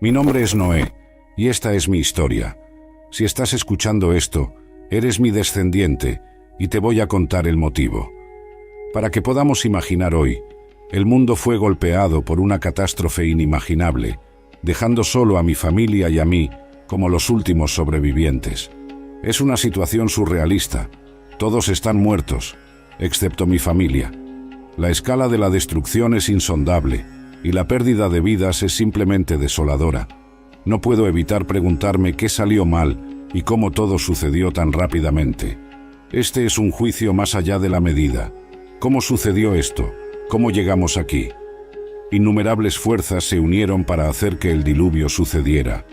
Mi nombre es Noé, y esta es mi historia. Si estás escuchando esto, eres mi descendiente, y te voy a contar el motivo. Para que podamos imaginar hoy, el mundo fue golpeado por una catástrofe inimaginable, dejando solo a mi familia y a mí como los últimos sobrevivientes. Es una situación surrealista. Todos están muertos, excepto mi familia. La escala de la destrucción es insondable, y la pérdida de vidas es simplemente desoladora. No puedo evitar preguntarme qué salió mal y cómo todo sucedió tan rápidamente. Este es un juicio más allá de la medida. ¿Cómo sucedió esto? ¿Cómo llegamos aquí? Innumerables fuerzas se unieron para hacer que el diluvio sucediera.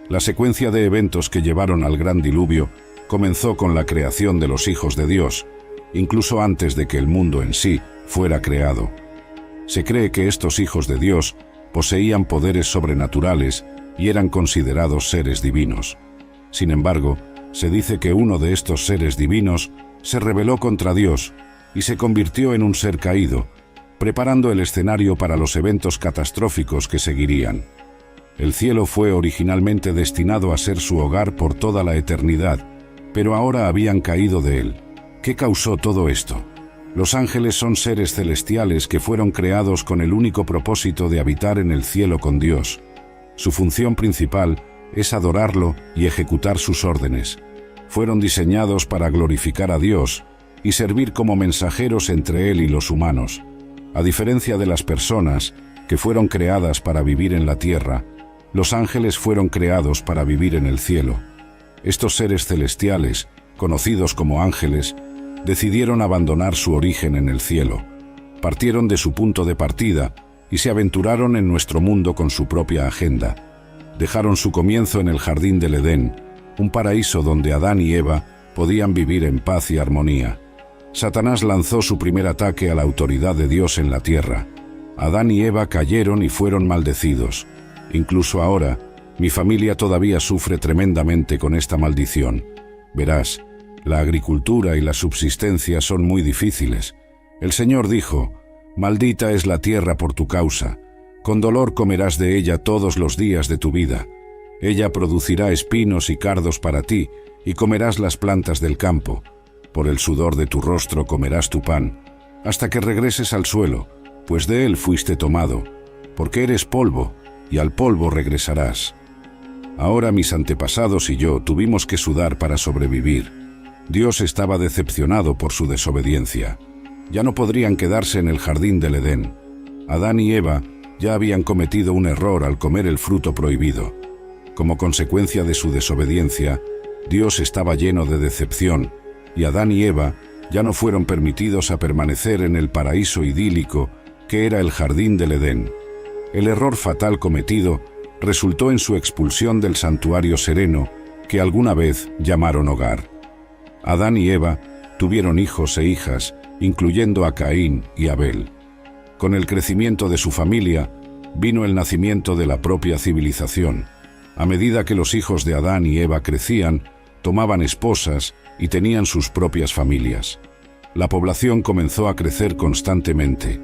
La secuencia de eventos que llevaron al gran diluvio comenzó con la creación de los hijos de Dios, incluso antes de que el mundo en sí fuera creado. Se cree que estos hijos de Dios poseían poderes sobrenaturales y eran considerados seres divinos. Sin embargo, se dice que uno de estos seres divinos se rebeló contra Dios y se convirtió en un ser caído, preparando el escenario para los eventos catastróficos que seguirían. El cielo fue originalmente destinado a ser su hogar por toda la eternidad, pero ahora habían caído de él. ¿Qué causó todo esto? Los ángeles son seres celestiales que fueron creados con el único propósito de habitar en el cielo con Dios. Su función principal es adorarlo y ejecutar sus órdenes. Fueron diseñados para glorificar a Dios y servir como mensajeros entre Él y los humanos. A diferencia de las personas, que fueron creadas para vivir en la tierra, los ángeles fueron creados para vivir en el cielo. Estos seres celestiales, conocidos como ángeles, decidieron abandonar su origen en el cielo. Partieron de su punto de partida y se aventuraron en nuestro mundo con su propia agenda. Dejaron su comienzo en el jardín del Edén, un paraíso donde Adán y Eva podían vivir en paz y armonía. Satanás lanzó su primer ataque a la autoridad de Dios en la tierra. Adán y Eva cayeron y fueron maldecidos. Incluso ahora, mi familia todavía sufre tremendamente con esta maldición. Verás, la agricultura y la subsistencia son muy difíciles. El Señor dijo: «Maldita es la tierra por tu causa. Con dolor comerás de ella todos los días de tu vida. Ella producirá espinos y cardos para ti, y comerás las plantas del campo. Por el sudor de tu rostro comerás tu pan, hasta que regreses al suelo, pues de él fuiste tomado, porque eres polvo, y al polvo regresarás». Ahora mis antepasados y yo tuvimos que sudar para sobrevivir. Dios estaba decepcionado por su desobediencia. Ya no podrían quedarse en el jardín del Edén. Adán y Eva ya habían cometido un error al comer el fruto prohibido. Como consecuencia de su desobediencia, Dios estaba lleno de decepción, y Adán y Eva ya no fueron permitidos a permanecer en el paraíso idílico que era el jardín del Edén. El error fatal cometido resultó en su expulsión del santuario sereno que alguna vez llamaron hogar. Adán y Eva tuvieron hijos e hijas, incluyendo a Caín y Abel. Con el crecimiento de su familia, vino el nacimiento de la propia civilización. A medida que los hijos de Adán y Eva crecían, tomaban esposas y tenían sus propias familias. La población comenzó a crecer constantemente.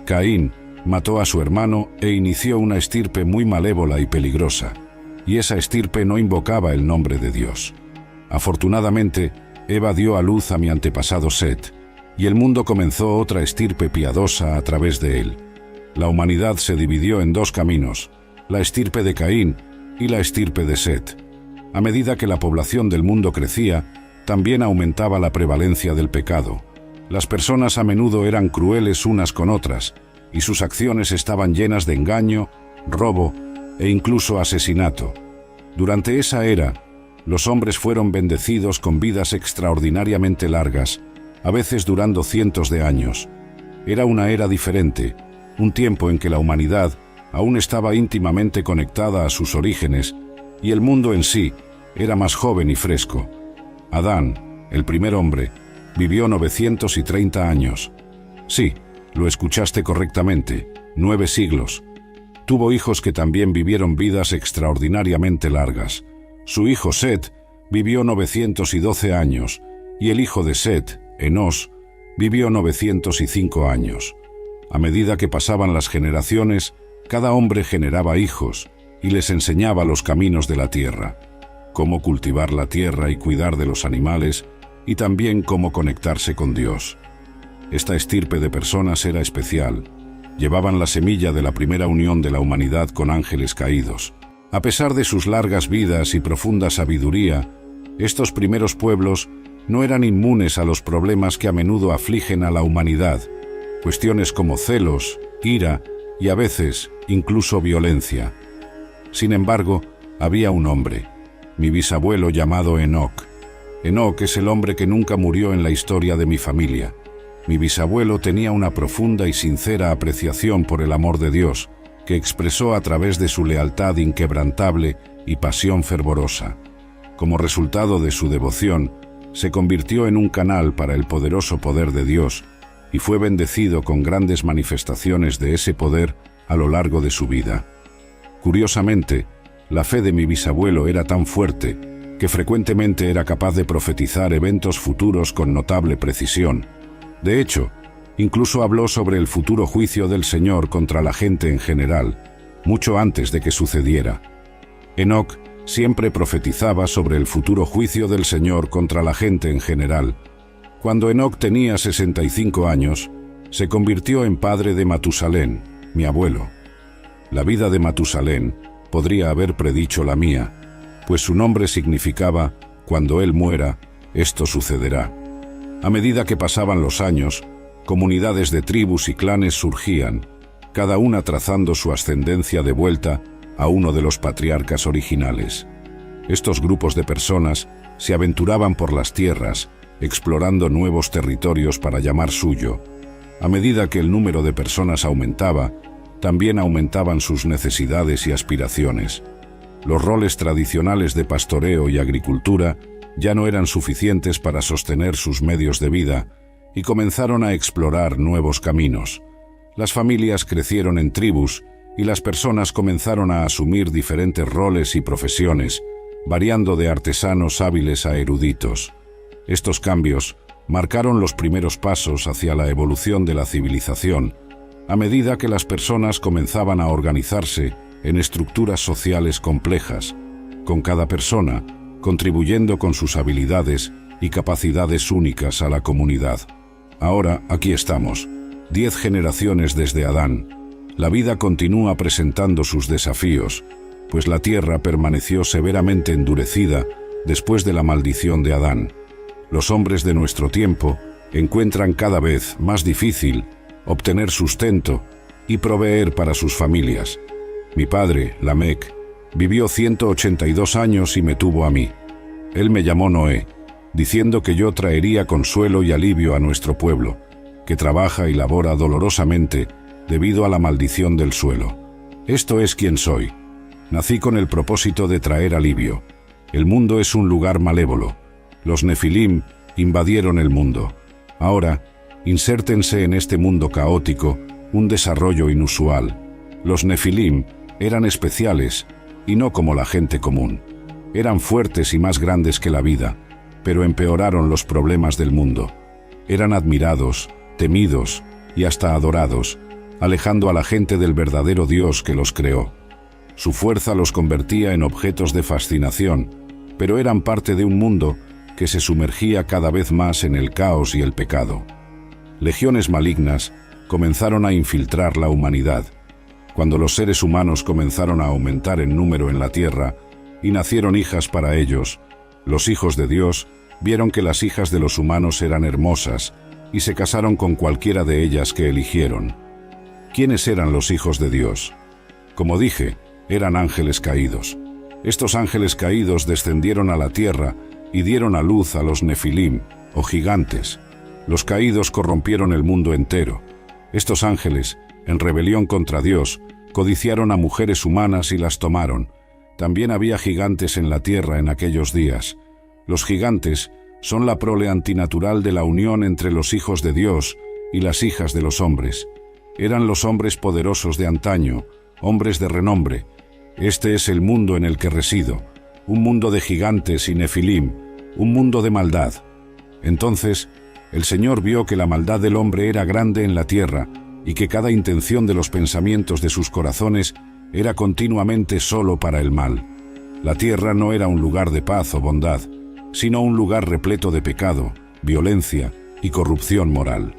Caín mató a su hermano e inició una estirpe muy malévola y peligrosa, y esa estirpe no invocaba el nombre de Dios. Afortunadamente, Eva dio a luz a mi antepasado Set, y el mundo comenzó otra estirpe piadosa a través de él. La humanidad se dividió en dos caminos, la estirpe de Caín y la estirpe de Set. A medida que la población del mundo crecía, también aumentaba la prevalencia del pecado. Las personas a menudo eran crueles unas con otras, y sus acciones estaban llenas de engaño, robo e incluso asesinato. Durante esa era, los hombres fueron bendecidos con vidas extraordinariamente largas, a veces durando cientos de años. Era una era diferente, un tiempo en que la humanidad aún estaba íntimamente conectada a sus orígenes y el mundo en sí era más joven y fresco. Adán, el primer hombre, vivió 930 años. Sí, lo escuchaste correctamente, 9 siglos. Tuvo hijos que también vivieron vidas extraordinariamente largas. Su hijo Set vivió 912 años y el hijo de Set, Enós, vivió 905 años. A medida que pasaban las generaciones, cada hombre generaba hijos, y les enseñaba los caminos de la tierra, cómo cultivar la tierra y cuidar de los animales, y también cómo conectarse con Dios. Esta estirpe de personas era especial. Llevaban la semilla de la primera unión de la humanidad con ángeles caídos. A pesar de sus largas vidas y profunda sabiduría, estos primeros pueblos no eran inmunes a los problemas que a menudo afligen a la humanidad, cuestiones como celos, ira y a veces incluso violencia. Sin embargo, había un hombre, mi bisabuelo llamado Enoc. Enoc es el hombre que nunca murió en la historia de mi familia. Mi bisabuelo tenía una profunda y sincera apreciación por el amor de Dios, que expresó a través de su lealtad inquebrantable y pasión fervorosa. Como resultado de su devoción, se convirtió en un canal para el poderoso poder de Dios y fue bendecido con grandes manifestaciones de ese poder a lo largo de su vida. Curiosamente, la fe de mi bisabuelo era tan fuerte que frecuentemente era capaz de profetizar eventos futuros con notable precisión. De hecho, incluso habló sobre el futuro juicio del Señor contra la gente en general, mucho antes de que sucediera. Enoc siempre profetizaba sobre el futuro juicio del Señor contra la gente en general. Cuando Enoc tenía 65 años, se convirtió en padre de Matusalén, mi abuelo. La vida de Matusalén podría haber predicho la mía, pues su nombre significaba, cuando él muera, esto sucederá. A medida que pasaban los años, comunidades de tribus y clanes surgían, cada una trazando su ascendencia de vuelta a uno de los patriarcas originales. Estos grupos de personas se aventuraban por las tierras, explorando nuevos territorios para llamar suyo. A medida que el número de personas aumentaba, también aumentaban sus necesidades y aspiraciones. Los roles tradicionales de pastoreo y agricultura ya no eran suficientes para sostener sus medios de vida y comenzaron a explorar nuevos caminos. Las familias crecieron en tribus y las personas comenzaron a asumir diferentes roles y profesiones, variando de artesanos hábiles a eruditos. Estos cambios marcaron los primeros pasos hacia la evolución de la civilización, a medida que las personas comenzaban a organizarse en estructuras sociales complejas, con cada persona contribuyendo con sus habilidades y capacidades únicas a la comunidad. Ahora, aquí estamos, 10 generaciones desde Adán. La vida continúa presentando sus desafíos, pues la tierra permaneció severamente endurecida después de la maldición de Adán. Los hombres de nuestro tiempo encuentran cada vez más difícil obtener sustento y proveer para sus familias. Mi padre, Lamec, vivió 182 años y me tuvo a mí. Él me llamó Noé, diciendo que yo traería consuelo y alivio a nuestro pueblo, que trabaja y labora dolorosamente debido a la maldición del suelo. Esto es quien soy. Nací con el propósito de traer alivio. El mundo es un lugar malévolo. Los Nefilim invadieron el mundo. Ahora, insértense en este mundo caótico un desarrollo inusual. Los Nefilim eran especiales y no como la gente común. Eran fuertes y más grandes que la vida, pero empeoraron los problemas del mundo. Eran admirados, temidos y hasta adorados, alejando a la gente del verdadero Dios que los creó. Su fuerza los convertía en objetos de fascinación, pero eran parte de un mundo que se sumergía cada vez más en el caos y el pecado. Legiones malignas comenzaron a infiltrar la humanidad. Cuando los seres humanos comenzaron a aumentar en número en la tierra y nacieron hijas para ellos, los hijos de Dios vieron que las hijas de los humanos eran hermosas y se casaron con cualquiera de ellas que eligieron. ¿Quiénes eran los hijos de Dios? Como dije, eran ángeles caídos. Estos ángeles caídos descendieron a la tierra y dieron a luz a los Nefilim, o gigantes. Los caídos corrompieron el mundo entero. Estos ángeles, en rebelión contra Dios, codiciaron a mujeres humanas y las tomaron. También había gigantes en la tierra en aquellos días. Los gigantes son la prole antinatural de la unión entre los hijos de Dios y las hijas de los hombres. Eran los hombres poderosos de antaño, hombres de renombre. Este es el mundo en el que resido, un mundo de gigantes y nefilim, un mundo de maldad. Entonces, el Señor vio que la maldad del hombre era grande en la tierra y que cada intención de los pensamientos de sus corazones era continuamente solo para el mal. La tierra no era un lugar de paz o bondad, sino un lugar repleto de pecado, violencia y corrupción moral.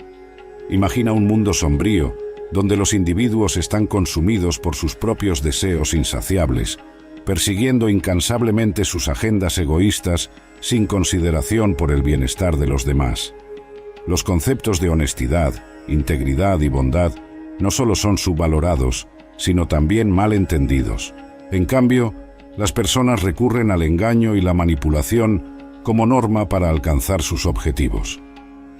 Imagina un mundo sombrío, donde los individuos están consumidos por sus propios deseos insaciables, persiguiendo incansablemente sus agendas egoístas sin consideración por el bienestar de los demás. Los conceptos de honestidad, integridad y bondad no solo son subvalorados, sino también mal entendidos. En cambio, las personas recurren al engaño y la manipulación como norma para alcanzar sus objetivos.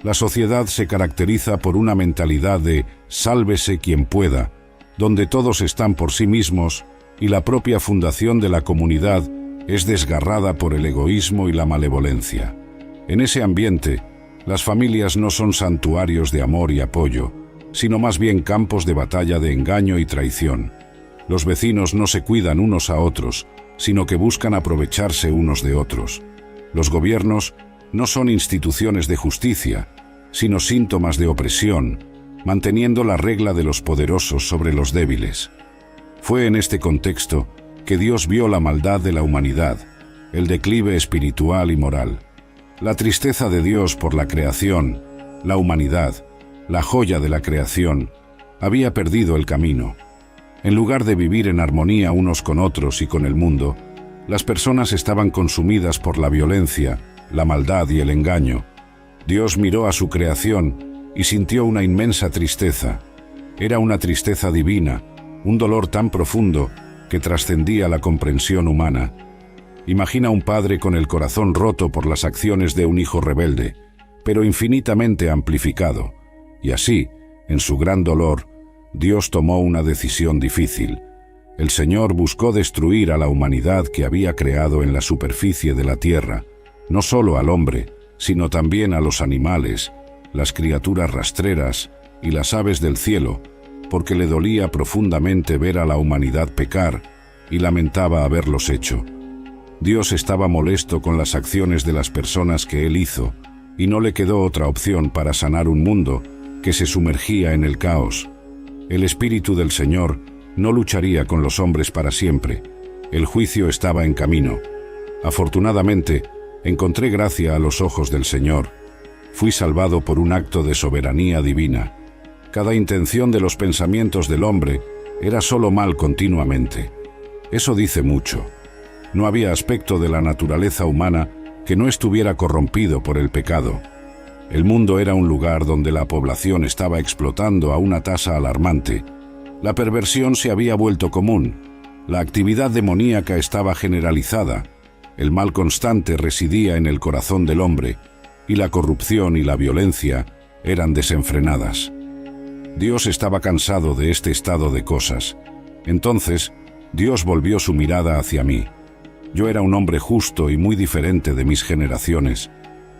La sociedad se caracteriza por una mentalidad de sálvese quien pueda, donde todos están por sí mismos y la propia fundación de la comunidad es desgarrada por el egoísmo y la malevolencia. En ese ambiente, las familias no son santuarios de amor y apoyo, sino más bien campos de batalla de engaño y traición. Los vecinos no se cuidan unos a otros, sino que buscan aprovecharse unos de otros. Los gobiernos no son instituciones de justicia, sino síntomas de opresión, manteniendo la regla de los poderosos sobre los débiles. Fue en este contexto que Dios vio la maldad de la humanidad, el declive espiritual y moral. La tristeza de Dios por la creación, la humanidad, la joya de la creación, había perdido el camino. En lugar de vivir en armonía unos con otros y con el mundo, las personas estaban consumidas por la violencia, la maldad y el engaño. Dios miró a su creación y sintió una inmensa tristeza. Era una tristeza divina, un dolor tan profundo que trascendía la comprensión humana. Imagina un padre con el corazón roto por las acciones de un hijo rebelde, pero infinitamente amplificado. Y así, en su gran dolor, Dios tomó una decisión difícil. El Señor buscó destruir a la humanidad que había creado en la superficie de la tierra, no solo al hombre, sino también a los animales, las criaturas rastreras y las aves del cielo, porque le dolía profundamente ver a la humanidad pecar y lamentaba haberlos hecho. Dios estaba molesto con las acciones de las personas que Él hizo, y no le quedó otra opción para sanar un mundo que se sumergía en el caos. El Espíritu del Señor no lucharía con los hombres para siempre. El juicio estaba en camino. Afortunadamente, encontré gracia a los ojos del Señor. Fui salvado por un acto de soberanía divina. Cada intención de los pensamientos del hombre era solo mal continuamente. Eso dice mucho. No había aspecto de la naturaleza humana que no estuviera corrompido por el pecado. El mundo era un lugar donde la población estaba explotando a una tasa alarmante. La perversión se había vuelto común. La actividad demoníaca estaba generalizada. El mal constante residía en el corazón del hombre, y la corrupción y la violencia eran desenfrenadas. Dios estaba cansado de este estado de cosas. Entonces, Dios volvió su mirada hacia mí. Yo era un hombre justo y muy diferente de mis generaciones.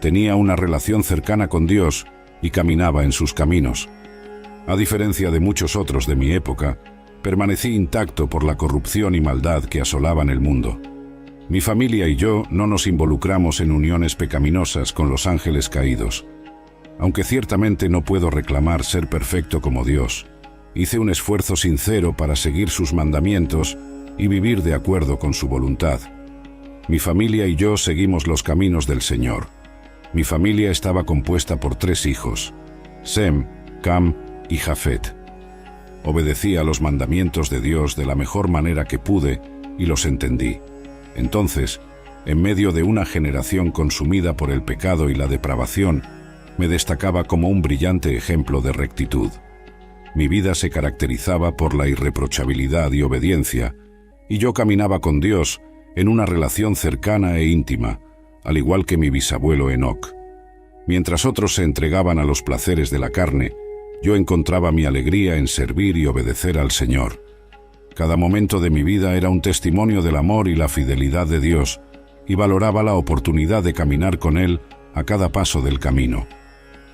Tenía una relación cercana con Dios y caminaba en sus caminos. A diferencia de muchos otros de mi época, permanecí intacto por la corrupción y maldad que asolaban el mundo. Mi familia y yo no nos involucramos en uniones pecaminosas con los ángeles caídos. Aunque ciertamente no puedo reclamar ser perfecto como Dios, hice un esfuerzo sincero para seguir sus mandamientos y vivir de acuerdo con su voluntad. Mi familia y yo seguimos los caminos del Señor. Mi familia estaba compuesta por 3 hijos, Sem, Cam y Jafet. Obedecí a los mandamientos de Dios de la mejor manera que pude y los entendí. Entonces, en medio de una generación consumida por el pecado y la depravación, me destacaba como un brillante ejemplo de rectitud. Mi vida se caracterizaba por la irreprochabilidad y obediencia, y yo caminaba con Dios en una relación cercana e íntima, al igual que mi bisabuelo Enoc. Mientras otros se entregaban a los placeres de la carne, yo encontraba mi alegría en servir y obedecer al Señor. Cada momento de mi vida era un testimonio del amor y la fidelidad de Dios, y valoraba la oportunidad de caminar con Él a cada paso del camino.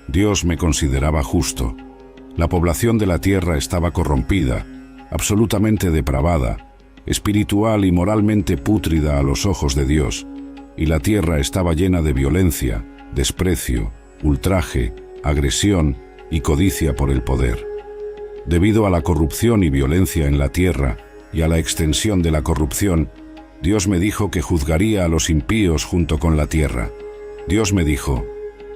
Dios me consideraba justo. La población de la tierra estaba corrompida, absolutamente depravada, espiritual y moralmente pútrida a los ojos de Dios, y la tierra estaba llena de violencia, desprecio, ultraje, agresión y codicia por el poder. Debido a la corrupción y violencia en la tierra y a la extensión de la corrupción, Dios me dijo que juzgaría a los impíos junto con la tierra. Dios me dijo: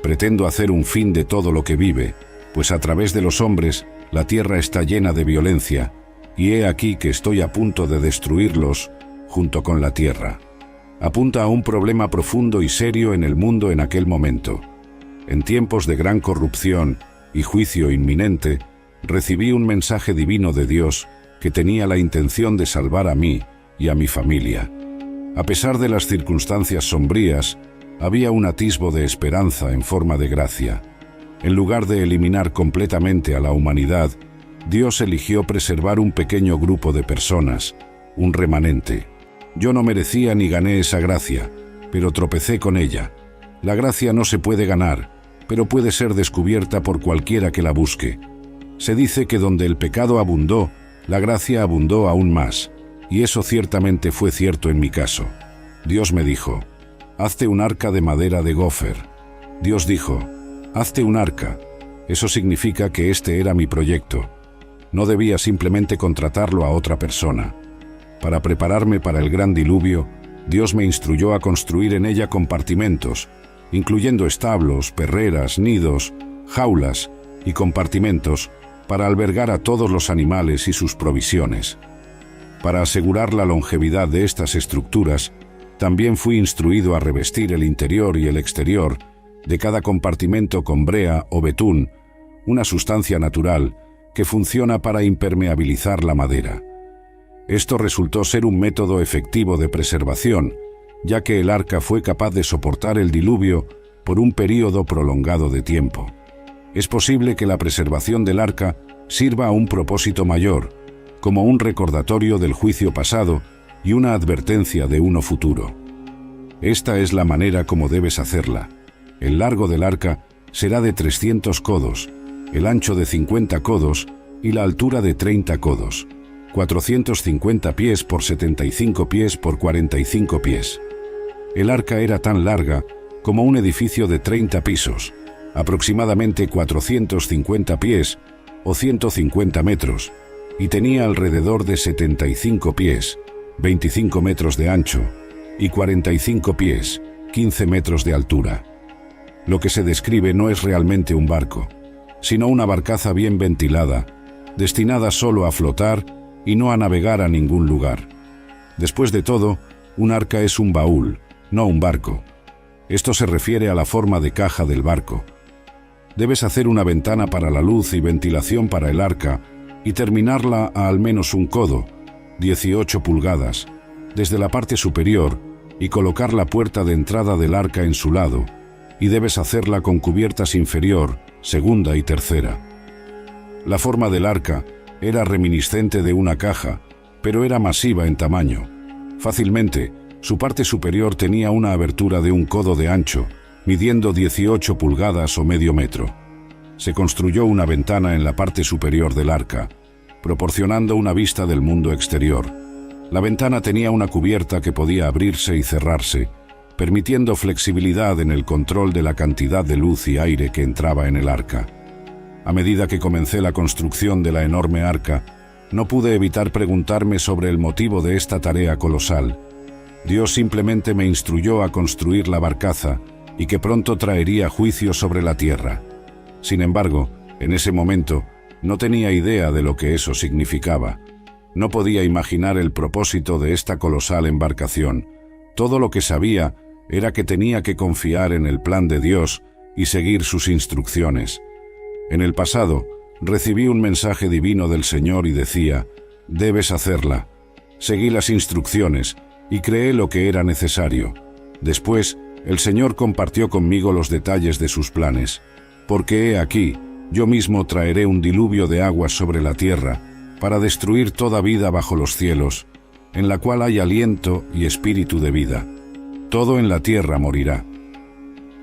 pretendo hacer un fin de todo lo que vive, pues a través de los hombres la tierra está llena de violencia, y he aquí que estoy a punto de destruirlos junto con la tierra. Apunta a un problema profundo y serio en el mundo en aquel momento. En tiempos de gran corrupción y juicio inminente, recibí un mensaje divino de Dios que tenía la intención de salvar a mí y a mi familia. A pesar de las circunstancias sombrías, había un atisbo de esperanza en forma de gracia. En lugar de eliminar completamente a la humanidad, Dios eligió preservar un pequeño grupo de personas, un remanente. Yo no merecía ni gané esa gracia, pero tropecé con ella. La gracia no se puede ganar, pero puede ser descubierta por cualquiera que la busque. Se dice que donde el pecado abundó, la gracia abundó aún más, y eso ciertamente fue cierto en mi caso. Dios me dijo: hazte un arca de madera de gofer. Dios dijo: hazte un arca. Eso significa que este era mi proyecto. No debía simplemente contratarlo a otra persona. Para prepararme para el gran diluvio, Dios me instruyó a construir en ella compartimentos, incluyendo establos, perreras, nidos, jaulas y compartimentos para albergar a todos los animales y sus provisiones. Para asegurar la longevidad de estas estructuras, también fui instruido a revestir el interior y el exterior de cada compartimento con brea o betún, una sustancia natural que funciona para impermeabilizar la madera. Esto resultó ser un método efectivo de preservación, ya que el arca fue capaz de soportar el diluvio por un período prolongado de tiempo. Es posible que la preservación del arca sirva a un propósito mayor, como un recordatorio del juicio pasado y una advertencia de uno futuro. Esta es la manera como debes hacerla. El largo del arca será de 300 codos, el ancho de 50 codos y la altura de 30 codos, 450 pies por 75 pies por 45 pies. El arca era tan larga como un edificio de 30 pisos, aproximadamente 450 pies o 150 metros, y tenía alrededor de 75 pies, 25 metros de ancho, y 45 pies, 15 metros de altura. Lo que se describe no es realmente un barco, sino una barcaza bien ventilada, destinada solo a flotar y no a navegar a ningún lugar. Después de todo, un arca es un baúl, no un barco. Esto se refiere a la forma de caja del barco. Debes hacer una ventana para la luz y ventilación para el arca y terminarla a al menos un codo, 18 pulgadas, desde la parte superior y colocar la puerta de entrada del arca en su lado, y debes hacerla con cubiertas inferior, segunda y tercera. La forma del arca era reminiscente de una caja, pero era masiva en tamaño. Fácilmente, su parte superior tenía una abertura de un codo de ancho, midiendo 18 pulgadas o medio metro. Se construyó una ventana en la parte superior del arca, proporcionando una vista del mundo exterior. La ventana tenía una cubierta que podía abrirse y cerrarse, permitiendo flexibilidad en el control de la cantidad de luz y aire que entraba en el arca. A medida que comencé la construcción de la enorme arca, no pude evitar preguntarme sobre el motivo de esta tarea colosal. Dios simplemente me instruyó a construir la barcaza y que pronto traería juicio sobre la tierra. Sin embargo, en ese momento, no tenía idea de lo que eso significaba. No podía imaginar el propósito de esta colosal embarcación. Todo lo que sabía era que tenía que confiar en el plan de Dios y seguir sus instrucciones. En el pasado, recibí un mensaje divino del Señor y decía: debes hacerla. Seguí las instrucciones y creé lo que era necesario. Después, el Señor compartió conmigo los detalles de sus planes. Porque he aquí, yo mismo traeré un diluvio de aguas sobre la tierra, para destruir toda vida bajo los cielos, en la cual hay aliento y espíritu de vida. Todo en la tierra morirá.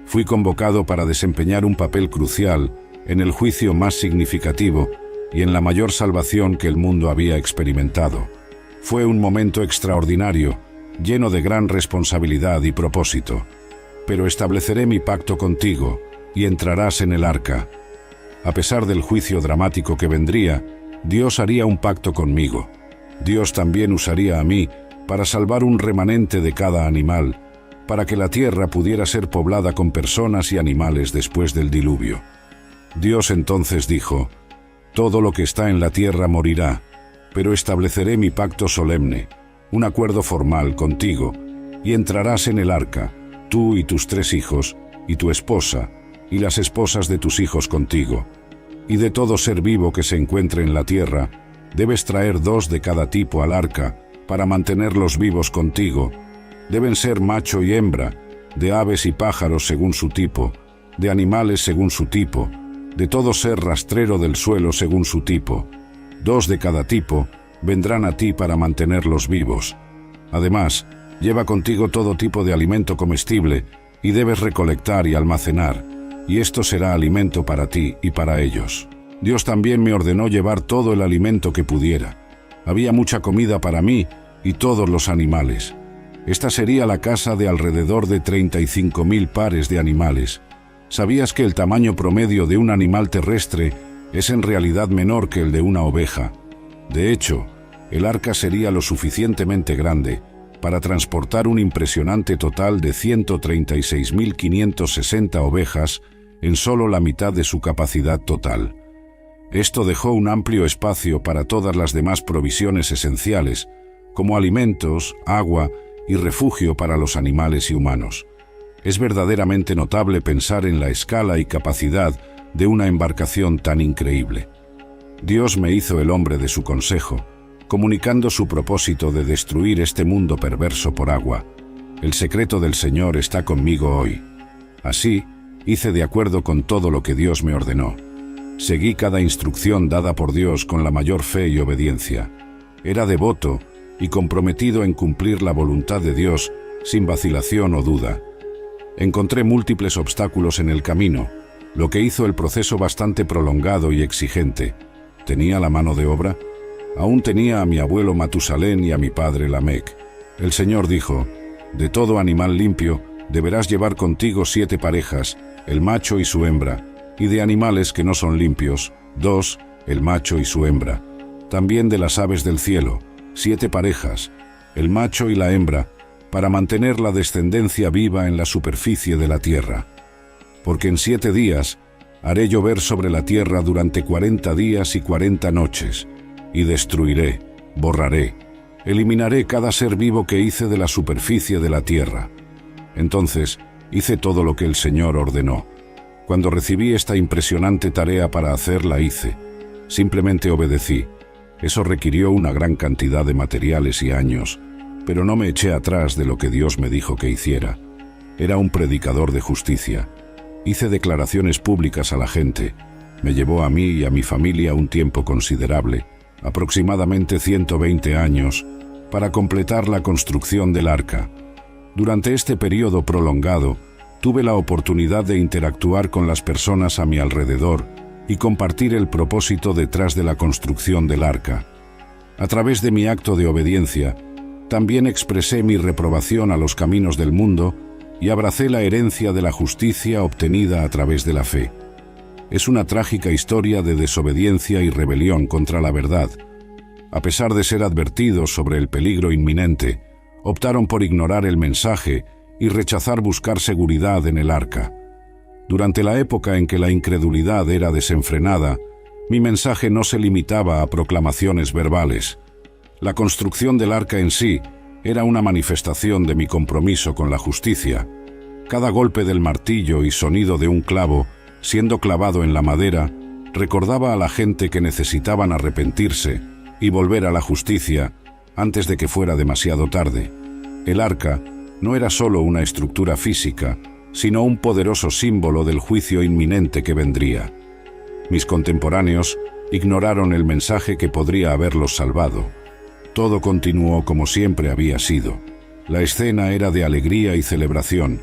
Fui convocado para desempeñar un papel crucial en el juicio más significativo y en la mayor salvación que el mundo había experimentado. Fue un momento extraordinario, lleno de gran responsabilidad y propósito. Pero estableceré mi pacto contigo, y entrarás en el arca. A pesar del juicio dramático que vendría, Dios haría un pacto conmigo. Dios también usaría a mí para salvar un remanente de cada animal, para que la tierra pudiera ser poblada con personas y animales después del diluvio. Dios entonces dijo: «Todo lo que está en la tierra morirá, pero estableceré mi pacto solemne, un acuerdo formal contigo, y entrarás en el arca, tú y tus 3 hijos, y tu esposa, y las esposas de tus hijos contigo. Y de todo ser vivo que se encuentre en la tierra, debes traer 2 de cada tipo al arca, para mantenerlos vivos contigo. Deben ser macho y hembra, de aves y pájaros según su tipo, de animales según su tipo, de todo ser rastrero del suelo según su tipo. 2 de cada tipo vendrán a ti para mantenerlos vivos. Además, lleva contigo todo tipo de alimento comestible, y debes recolectar y almacenar, y esto será alimento para ti y para ellos». Dios también me ordenó llevar todo el alimento que pudiera. Había mucha comida para mí y todos los animales. Esta sería la casa de alrededor de 35.000 pares de animales. ¿Sabías que el tamaño promedio de un animal terrestre es en realidad menor que el de una oveja? De hecho, el arca sería lo suficientemente grande para transportar un impresionante total de 136.560 ovejas en solo la mitad de su capacidad total. Esto dejó un amplio espacio para todas las demás provisiones esenciales, como alimentos, agua y refugio para los animales y humanos. Es verdaderamente notable pensar en la escala y capacidad de una embarcación tan increíble. Dios me hizo el hombre de su consejo, comunicando su propósito de destruir este mundo perverso por agua. El secreto del Señor está conmigo hoy. Así, hice de acuerdo con todo lo que Dios me ordenó. Seguí cada instrucción dada por Dios con la mayor fe y obediencia. Era devoto y comprometido en cumplir la voluntad de Dios sin vacilación o duda. Encontré múltiples obstáculos en el camino, lo que hizo el proceso bastante prolongado y exigente. ¿Tenía la mano de obra? Aún tenía a mi abuelo Matusalén y a mi padre Lamec. El Señor dijo: «De todo animal limpio deberás llevar contigo 7 parejas, el macho y su hembra, y de animales que no son limpios, 2, el macho y su hembra. También de las aves del cielo, 7 parejas, el macho y la hembra, para mantener la descendencia viva en la superficie de la tierra. Porque en 7 días haré llover sobre la tierra durante 40 días y 40 noches, y destruiré, borraré, eliminaré cada ser vivo que hice de la superficie de la tierra». Entonces hice todo lo que el Señor ordenó. Cuando recibí esta impresionante tarea para hacerla, hice. Simplemente obedecí. Eso requirió una gran cantidad de materiales y años, pero no me eché atrás de lo que Dios me dijo que hiciera. Era un predicador de justicia. Hice declaraciones públicas a la gente. Me llevó a mí y a mi familia un tiempo considerable, aproximadamente 120 años, para completar la construcción del arca. Durante este periodo prolongado, tuve la oportunidad de interactuar con las personas a mi alrededor y compartir el propósito detrás de la construcción del arca. A través de mi acto de obediencia, también expresé mi reprobación a los caminos del mundo y abracé la herencia de la justicia obtenida a través de la fe. Es una trágica historia de desobediencia y rebelión contra la verdad. A pesar de ser advertidos sobre el peligro inminente, optaron por ignorar el mensaje y rechazar buscar seguridad en el arca. Durante la época en que la incredulidad era desenfrenada, mi mensaje no se limitaba a proclamaciones verbales. La construcción del arca en sí era una manifestación de mi compromiso con la justicia. Cada golpe del martillo y sonido de un clavo, siendo clavado en la madera, recordaba a la gente que necesitaban arrepentirse y volver a la justicia antes de que fuera demasiado tarde. El arca no era solo una estructura física, sino un poderoso símbolo del juicio inminente que vendría. Mis contemporáneos ignoraron el mensaje que podría haberlos salvado. Todo continuó como siempre había sido. La escena era de alegría y celebración.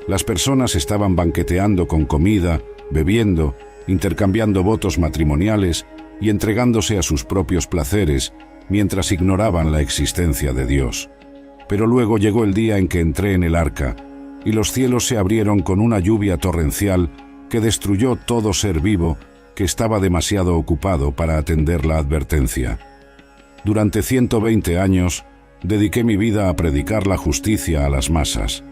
Las personas estaban banqueteando con comida, bebiendo, intercambiando votos matrimoniales y entregándose a sus propios placeres, mientras ignoraban la existencia de Dios. Pero luego llegó el día en que entré en el arca, y los cielos se abrieron con una lluvia torrencial que destruyó todo ser vivo que estaba demasiado ocupado para atender la advertencia. Durante 120 años, dediqué mi vida a predicar la justicia a las masas.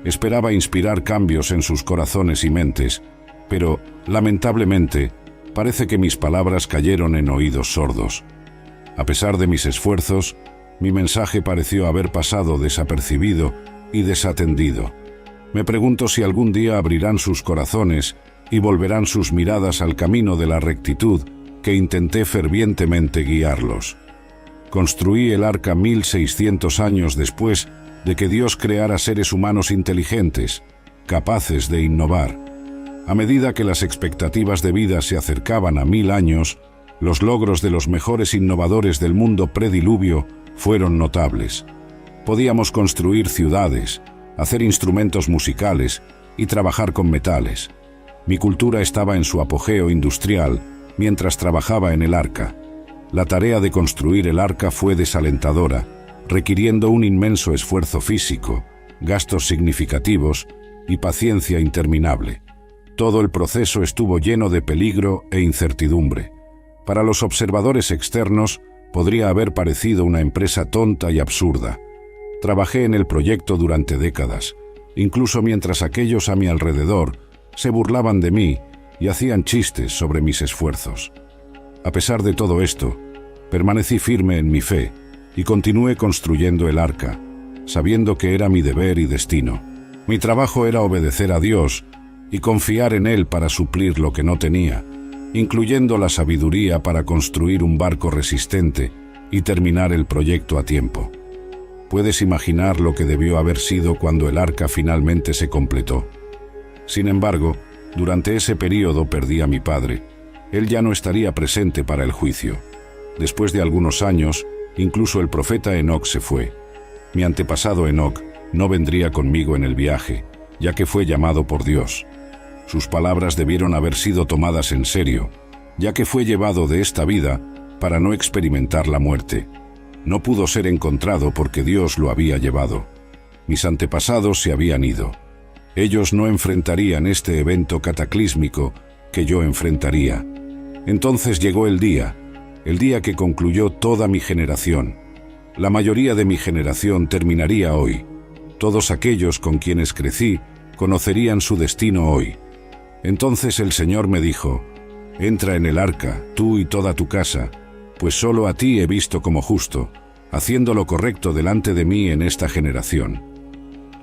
Esperaba inspirar cambios en sus corazones y mentes, pero, lamentablemente, parece que mis palabras cayeron en oídos sordos. A pesar de mis esfuerzos, mi mensaje pareció haber pasado desapercibido y desatendido. Me pregunto si algún día abrirán sus corazones y volverán sus miradas al camino de la rectitud que intenté fervientemente guiarlos. Construí el arca 1600 años después de que Dios creara seres humanos inteligentes, capaces de innovar. A medida que las expectativas de vida se acercaban a 1000 años, los logros de los mejores innovadores del mundo prediluvio fueron notables. Podíamos construir ciudades, hacer instrumentos musicales y trabajar con metales. Mi cultura estaba en su apogeo industrial mientras trabajaba en el arca. La tarea de construir el arca fue desalentadora, requiriendo un inmenso esfuerzo físico, gastos significativos y paciencia interminable. Todo el proceso estuvo lleno de peligro e incertidumbre. Para los observadores externos, podría haber parecido una empresa tonta y absurda. Trabajé en el proyecto durante décadas, incluso mientras aquellos a mi alrededor se burlaban de mí y hacían chistes sobre mis esfuerzos. A pesar de todo esto, permanecí firme en mi fe y continué construyendo el arca, sabiendo que era mi deber y destino. Mi trabajo era obedecer a Dios y confiar en Él para suplir lo que no tenía, incluyendo la sabiduría para construir un barco resistente y terminar el proyecto a tiempo. Puedes imaginar lo que debió haber sido cuando el arca finalmente se completó. Sin embargo, durante ese período perdí a mi padre. Él ya no estaría presente para el juicio. Después de algunos años, incluso el profeta Enoc se fue. Mi antepasado Enoc no vendría conmigo en el viaje, ya que fue llamado por Dios. Sus palabras debieron haber sido tomadas en serio, ya que fue llevado de esta vida para no experimentar la muerte. No pudo ser encontrado porque Dios lo había llevado. Mis antepasados se habían ido. Ellos no enfrentarían este evento cataclísmico que yo enfrentaría. Entonces llegó el día que concluyó toda mi generación. La mayoría de mi generación terminaría hoy. Todos aquellos con quienes crecí conocerían su destino hoy. Entonces el Señor me dijo: entra en el arca, tú y toda tu casa, pues solo a ti he visto como justo, haciendo lo correcto delante de mí en esta generación.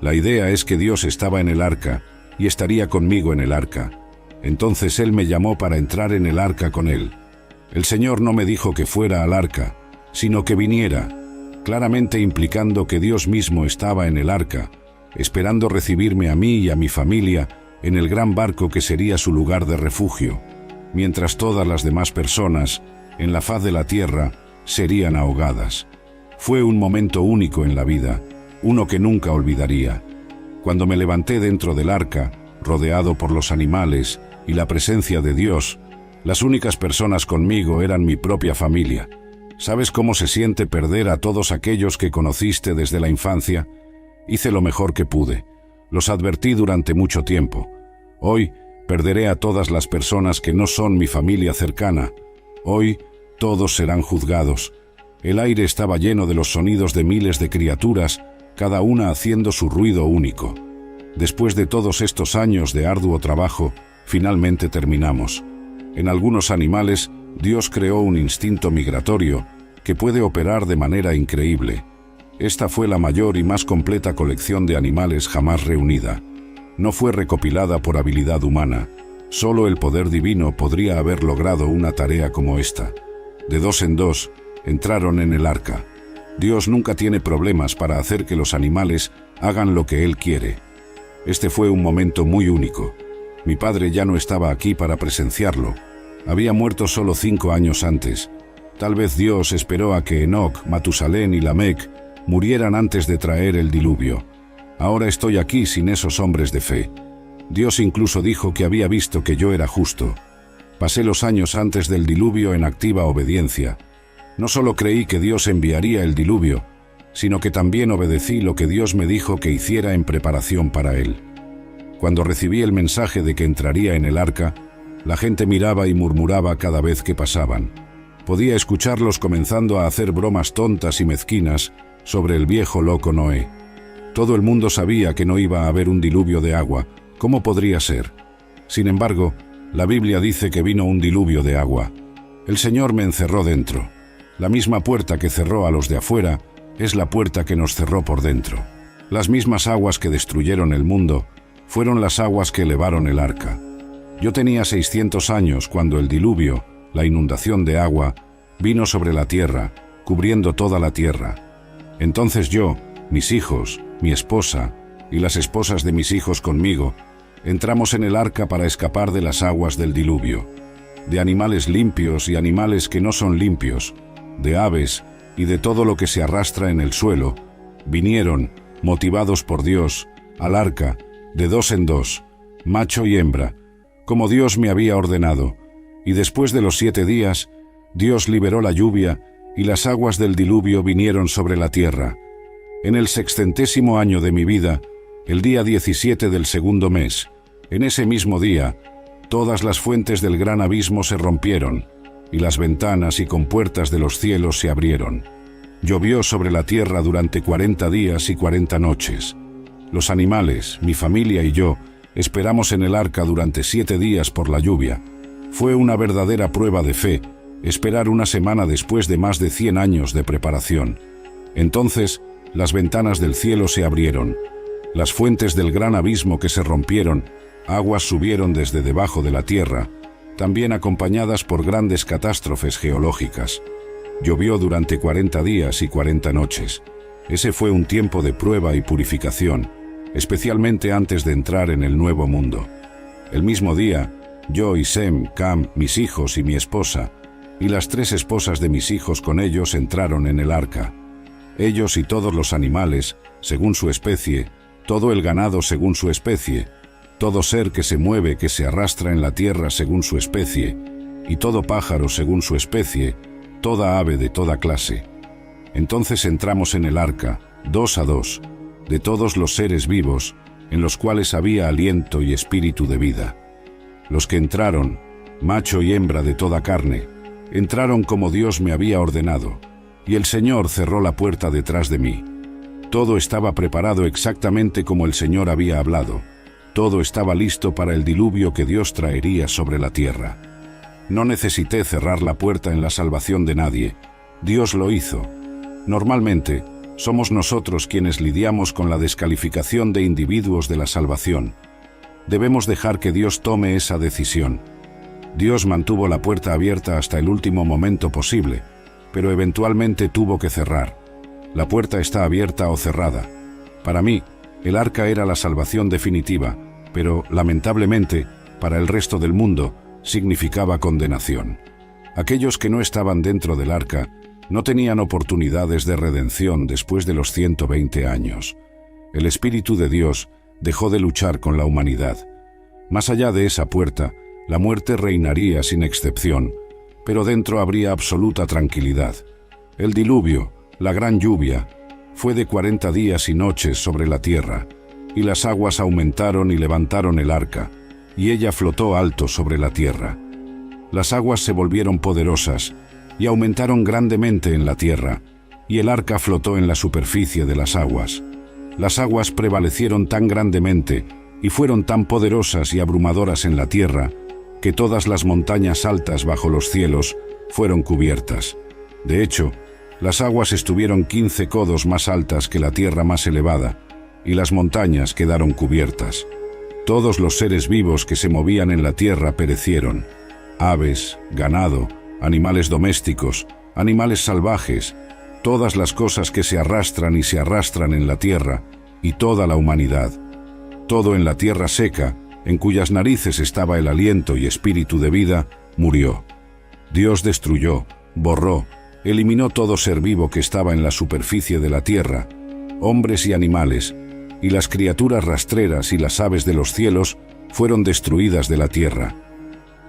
La idea es que Dios estaba en el arca y estaría conmigo en el arca. Entonces Él me llamó para entrar en el arca con Él. El Señor no me dijo que fuera al arca, sino que viniera, claramente implicando que Dios mismo estaba en el arca, esperando recibirme a mí y a mi familia en el gran barco que sería su lugar de refugio, mientras todas las demás personas en la faz de la tierra serían ahogadas. Fue un momento único en la vida, uno que nunca olvidaría. Cuando me levanté dentro del arca, rodeado por los animales y la presencia de Dios, las únicas personas conmigo eran mi propia familia. ¿Sabes cómo se siente perder a todos aquellos que conociste desde la infancia? Hice lo mejor que pude. Los advertí durante mucho tiempo. Hoy perderé a todas las personas que no son mi familia cercana. Hoy todos serán juzgados. El aire estaba lleno de los sonidos de miles de criaturas, cada una haciendo su ruido único. Después de todos estos años de arduo trabajo, finalmente terminamos. En algunos animales, Dios creó un instinto migratorio que puede operar de manera increíble. Esta fue la mayor y más completa colección de animales jamás reunida. No fue recopilada por habilidad humana. Solo el poder divino podría haber logrado una tarea como esta. De dos en dos, entraron en el arca. Dios nunca tiene problemas para hacer que los animales hagan lo que Él quiere. Este fue un momento muy único. Mi padre ya no estaba aquí para presenciarlo. Había muerto solo 5 años antes. Tal vez Dios esperó a que Enoc, Matusalén y Lamec murieran antes de traer el diluvio. Ahora estoy aquí sin esos hombres de fe. Dios incluso dijo que había visto que yo era justo. Pasé los años antes del diluvio en activa obediencia. No solo creí que Dios enviaría el diluvio, sino que también obedecí lo que Dios me dijo que hiciera en preparación para él. Cuando recibí el mensaje de que entraría en el arca, la gente miraba y murmuraba cada vez que pasaban. Podía escucharlos comenzando a hacer bromas tontas y mezquinas sobre el viejo loco Noé. Todo el mundo sabía que no iba a haber un diluvio de agua. ¿Cómo podría ser? Sin embargo, la Biblia dice que vino un diluvio de agua. El Señor me encerró dentro. La misma puerta que cerró a los de afuera es la puerta que nos cerró por dentro. Las mismas aguas que destruyeron el mundo fueron las aguas que elevaron el arca. Yo tenía 600 años cuando el diluvio, la inundación de agua, vino sobre la tierra, cubriendo toda la tierra. Entonces yo, mis hijos, mi esposa y las esposas de mis hijos conmigo, entramos en el arca para escapar de las aguas del diluvio, de animales limpios y animales que no son limpios, de aves y de todo lo que se arrastra en el suelo. Vinieron, motivados por Dios, al arca, de 2 en 2, macho y hembra, como Dios me había ordenado, y después de los 7 días, Dios liberó la lluvia y las aguas del diluvio vinieron sobre la tierra. En el 600º año de mi vida, el día 17 del segundo mes, en ese mismo día, todas las fuentes del gran abismo se rompieron, y las ventanas y compuertas de los cielos se abrieron. Llovió sobre la tierra durante 40 días y 40 noches. Los animales, mi familia y yo, esperamos en el arca durante 7 días por la lluvia. Fue una verdadera prueba de fe, esperar una semana después de más de 100 años de preparación. Entonces, las ventanas del cielo se abrieron. Las fuentes del gran abismo que se rompieron, aguas subieron desde debajo de la tierra, también acompañadas por grandes catástrofes geológicas. Llovió durante 40 días y 40 noches. Ese fue un tiempo de prueba y purificación, especialmente antes de entrar en el nuevo mundo. El mismo día, yo y Sem, Cam, mis hijos y mi esposa, y las 3 esposas de mis hijos con ellos entraron en el arca. Ellos y todos los animales, según su especie, todo el ganado según su especie, todo ser que se mueve, que se arrastra en la tierra según su especie, y todo pájaro según su especie, toda ave de toda clase. Entonces entramos en el arca, 2 a 2, de todos los seres vivos, en los cuales había aliento y espíritu de vida. Los que entraron, macho y hembra de toda carne, entraron como Dios me había ordenado, y el Señor cerró la puerta detrás de mí. Todo estaba preparado exactamente como el Señor había hablado. Todo estaba listo para el diluvio que Dios traería sobre la tierra. No necesité cerrar la puerta en la salvación de nadie. Dios lo hizo. Normalmente, somos nosotros quienes lidiamos con la descalificación de individuos de la salvación. Debemos dejar que Dios tome esa decisión. Dios mantuvo la puerta abierta hasta el último momento posible, pero eventualmente tuvo que cerrar. La puerta está abierta o cerrada. Para mí, el arca era la salvación definitiva, pero, lamentablemente, para el resto del mundo, significaba condenación. Aquellos que no estaban dentro del arca no tenían oportunidades de redención después de los 120 años. El Espíritu de Dios dejó de luchar con la humanidad. Más allá de esa puerta, la muerte reinaría sin excepción, pero dentro habría absoluta tranquilidad. El diluvio, la gran lluvia, fue de 40 días y noches sobre la tierra, y las aguas aumentaron y levantaron el arca, y ella flotó alto sobre la tierra. Las aguas se volvieron poderosas, y aumentaron grandemente en la tierra, y el arca flotó en la superficie de las aguas. Las aguas prevalecieron tan grandemente, y fueron tan poderosas y abrumadoras en la tierra, que todas las montañas altas bajo los cielos fueron cubiertas. De hecho, las aguas estuvieron 15 codos más altas que la tierra más elevada, y las montañas quedaron cubiertas. Todos los seres vivos que se movían en la tierra perecieron: aves, ganado, animales domésticos, animales salvajes, todas las cosas que se arrastran y se arrastran en la tierra, y toda la humanidad. Todo en la tierra seca, en cuyas narices estaba el aliento y espíritu de vida, murió. Dios destruyó, borró, eliminó todo ser vivo que estaba en la superficie de la tierra, hombres y animales, y las criaturas rastreras y las aves de los cielos fueron destruidas de la tierra.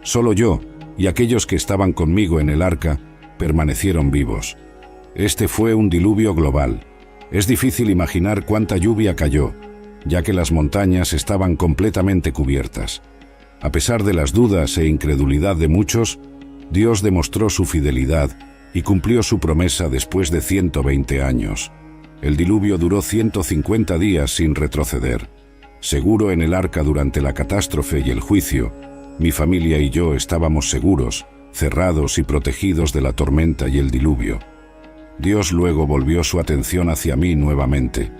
Solo yo y aquellos que estaban conmigo en el arca permanecieron vivos. Este fue un diluvio global. Es difícil imaginar cuánta lluvia cayó, ya que las montañas estaban completamente cubiertas. A pesar de las dudas e incredulidad de muchos, Dios demostró su fidelidad y cumplió su promesa después de 120 años. El diluvio duró 150 días sin retroceder. Seguro en el arca durante la catástrofe y el juicio, mi familia y yo estábamos seguros, cerrados y protegidos de la tormenta y el diluvio. Dios luego volvió su atención hacia mí nuevamente.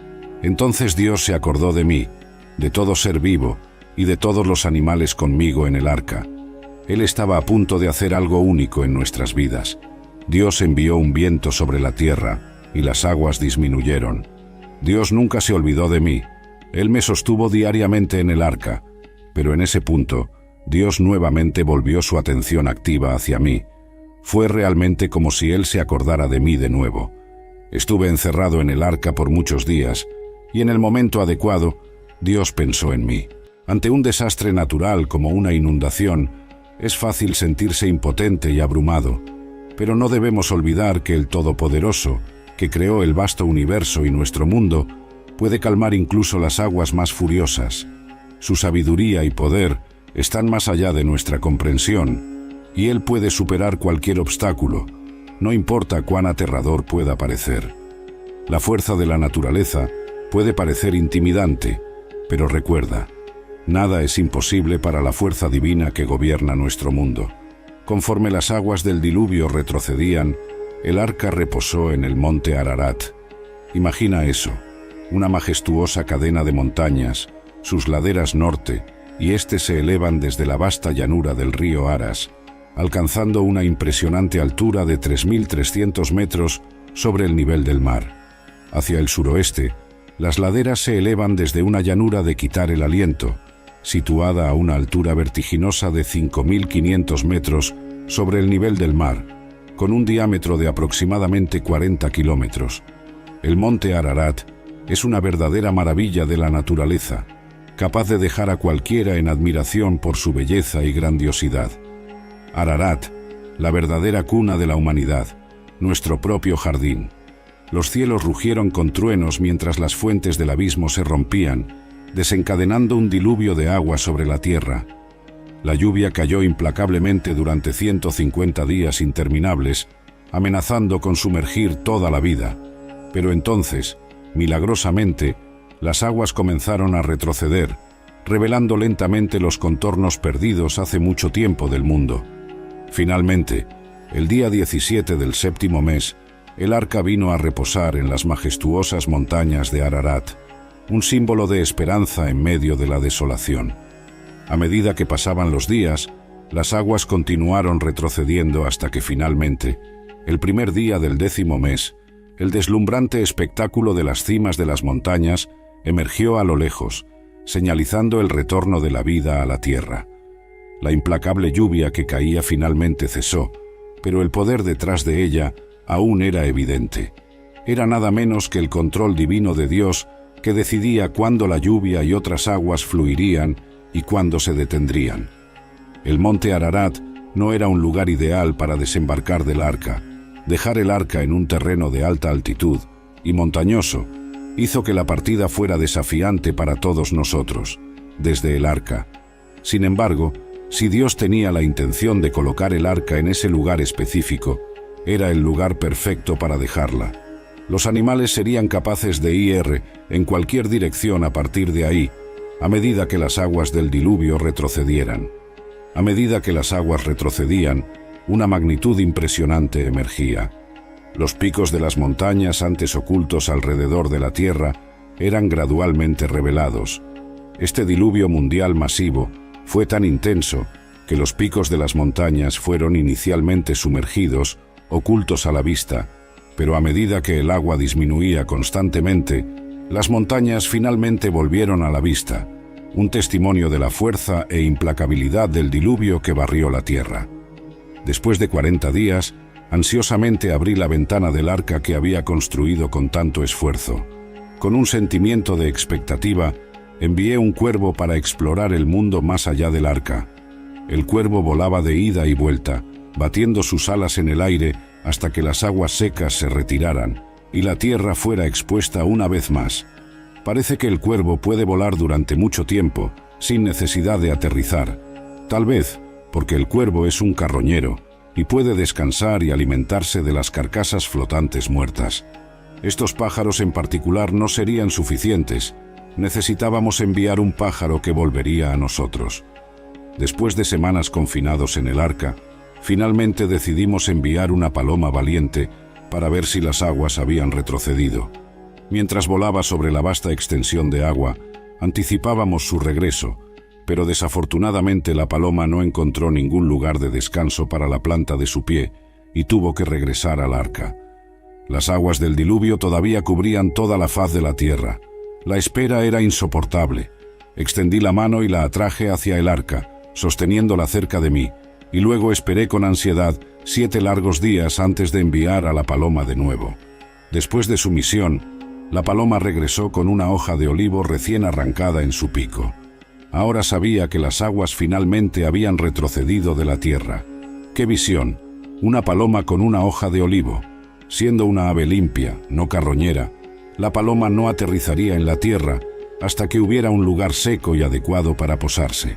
Entonces Dios se acordó de mí, de todo ser vivo y de todos los animales conmigo en el arca. Él estaba a punto de hacer algo único en nuestras vidas. Dios envió un viento sobre la tierra y las aguas disminuyeron. Dios nunca se olvidó de mí. Él me sostuvo diariamente en el arca, pero en ese punto, Dios nuevamente volvió su atención activa hacia mí. Fue realmente como si Él se acordara de mí de nuevo. Estuve encerrado en el arca por muchos días, y en el momento adecuado, Dios pensó en mí. Ante un desastre natural como una inundación, es fácil sentirse impotente y abrumado, pero no debemos olvidar que el Todopoderoso, que creó el vasto universo y nuestro mundo, puede calmar incluso las aguas más furiosas. Su sabiduría y poder están más allá de nuestra comprensión, y Él puede superar cualquier obstáculo, no importa cuán aterrador pueda parecer. La fuerza de la naturaleza puede parecer intimidante, pero recuerda, nada es imposible para la fuerza divina que gobierna nuestro mundo. Conforme las aguas del diluvio retrocedían, el arca reposó en el monte Ararat. Imagina eso, una majestuosa cadena de montañas, sus laderas norte y este se elevan desde la vasta llanura del río Aras, alcanzando una impresionante altura de 3.300 metros sobre el nivel del mar. Hacia el suroeste, las laderas se elevan desde una llanura de quitar el aliento, situada a una altura vertiginosa de 5.500 metros sobre el nivel del mar, con un diámetro de aproximadamente 40 kilómetros. El monte Ararat es una verdadera maravilla de la naturaleza, capaz de dejar a cualquiera en admiración por su belleza y grandiosidad. Ararat, la verdadera cuna de la humanidad, nuestro propio jardín. Los cielos rugieron con truenos mientras las fuentes del abismo se rompían, desencadenando un diluvio de agua sobre la tierra. La lluvia cayó implacablemente durante 150 días interminables, amenazando con sumergir toda la vida. Pero entonces, milagrosamente, las aguas comenzaron a retroceder, revelando lentamente los contornos perdidos hace mucho tiempo del mundo. Finalmente, el día 17 del séptimo mes, el arca vino a reposar en las majestuosas montañas de Ararat, un símbolo de esperanza en medio de la desolación. A medida que pasaban los días, las aguas continuaron retrocediendo hasta que finalmente, el primer día del 10º mes, el deslumbrante espectáculo de las cimas de las montañas emergió a lo lejos, señalizando el retorno de la vida a la tierra. La implacable lluvia que caía finalmente cesó, pero el poder detrás de ella aún era evidente. Era nada menos que el control divino de Dios que decidía cuándo la lluvia y otras aguas fluirían y cuándo se detendrían. El monte Ararat no era un lugar ideal para desembarcar del arca. Dejar el arca en un terreno de alta altitud y montañoso hizo que la partida fuera desafiante para todos nosotros, desde el arca. Sin embargo, si Dios tenía la intención de colocar el arca en ese lugar específico, era el lugar perfecto para dejarla. Los animales serían capaces de ir en cualquier dirección a partir de ahí, a medida que las aguas del diluvio retrocedieran. A medida que las aguas retrocedían, una magnitud impresionante emergía. Los picos de las montañas antes ocultos alrededor de la tierra eran gradualmente revelados. Este diluvio mundial masivo fue tan intenso que los picos de las montañas fueron inicialmente sumergidos, ocultos a la vista, pero a medida que el agua disminuía constantemente, las montañas finalmente volvieron a la vista, un testimonio de la fuerza e implacabilidad del diluvio que barrió la tierra. Después de 40 días, ansiosamente abrí la ventana del arca que había construido con tanto esfuerzo. Con un sentimiento de expectativa, envié un cuervo para explorar el mundo más allá del arca. El cuervo volaba de ida y vuelta, batiendo sus alas en el aire hasta que las aguas secas se retiraran y la tierra fuera expuesta una vez más. Parece que el cuervo puede volar durante mucho tiempo, sin necesidad de aterrizar. Tal vez porque el cuervo es un carroñero, y puede descansar y alimentarse de las carcasas flotantes muertas. Estos pájaros en particular no serían suficientes. Necesitábamos enviar un pájaro que volvería a nosotros. Después de semanas confinados en el arca, finalmente decidimos enviar una paloma valiente para ver si las aguas habían retrocedido. Mientras volaba sobre la vasta extensión de agua, anticipábamos su regreso, pero desafortunadamente la paloma no encontró ningún lugar de descanso para la planta de su pie y tuvo que regresar al arca. Las aguas del diluvio todavía cubrían toda la faz de la tierra. La espera era insoportable. Extendí la mano y la atraje hacia el arca, sosteniéndola cerca de mí, y luego esperé con ansiedad 7 largos días antes de enviar a la paloma de nuevo. Después de su misión, la paloma regresó con una hoja de olivo recién arrancada en su pico. Ahora sabía que las aguas finalmente habían retrocedido de la tierra. ¡Qué visión! Una paloma con una hoja de olivo. Siendo una ave limpia, no carroñera, la paloma no aterrizaría en la tierra hasta que hubiera un lugar seco y adecuado para posarse.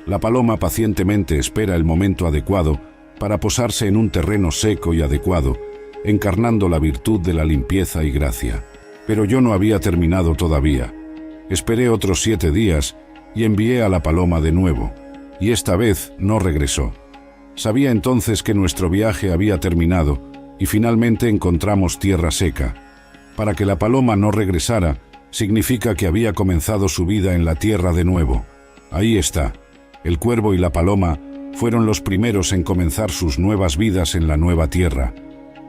La paloma pacientemente espera el momento adecuado para posarse en un terreno seco y adecuado, encarnando la virtud de la limpieza y gracia. Pero yo no había terminado todavía. Esperé otros 7 días y envié a la paloma de nuevo, y esta vez no regresó. Sabía entonces que nuestro viaje había terminado y finalmente encontramos tierra seca. Para que la paloma no regresara, significa que había comenzado su vida en la tierra de nuevo. Ahí está. El cuervo y la paloma fueron los primeros en comenzar sus nuevas vidas en la nueva tierra.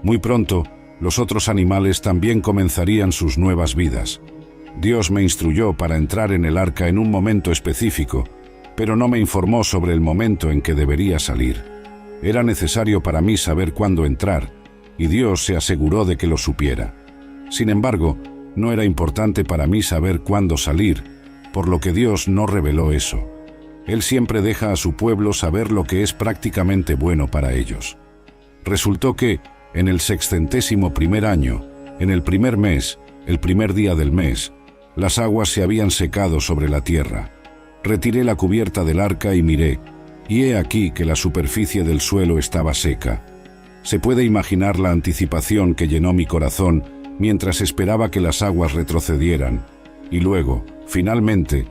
Muy pronto, los otros animales también comenzarían sus nuevas vidas. Dios me instruyó para entrar en el arca en un momento específico, pero no me informó sobre el momento en que debería salir. Era necesario para mí saber cuándo entrar, y Dios se aseguró de que lo supiera. Sin embargo, no era importante para mí saber cuándo salir, por lo que Dios no reveló eso. Él siempre deja a su pueblo saber lo que es prácticamente bueno para ellos. Resultó que, en el 601º año, en el primer mes, el primer día del mes, las aguas se habían secado sobre la tierra. Retiré la cubierta del arca y miré, y he aquí que la superficie del suelo estaba seca. Se puede imaginar la anticipación que llenó mi corazón mientras esperaba que las aguas retrocedieran, y luego, finalmente,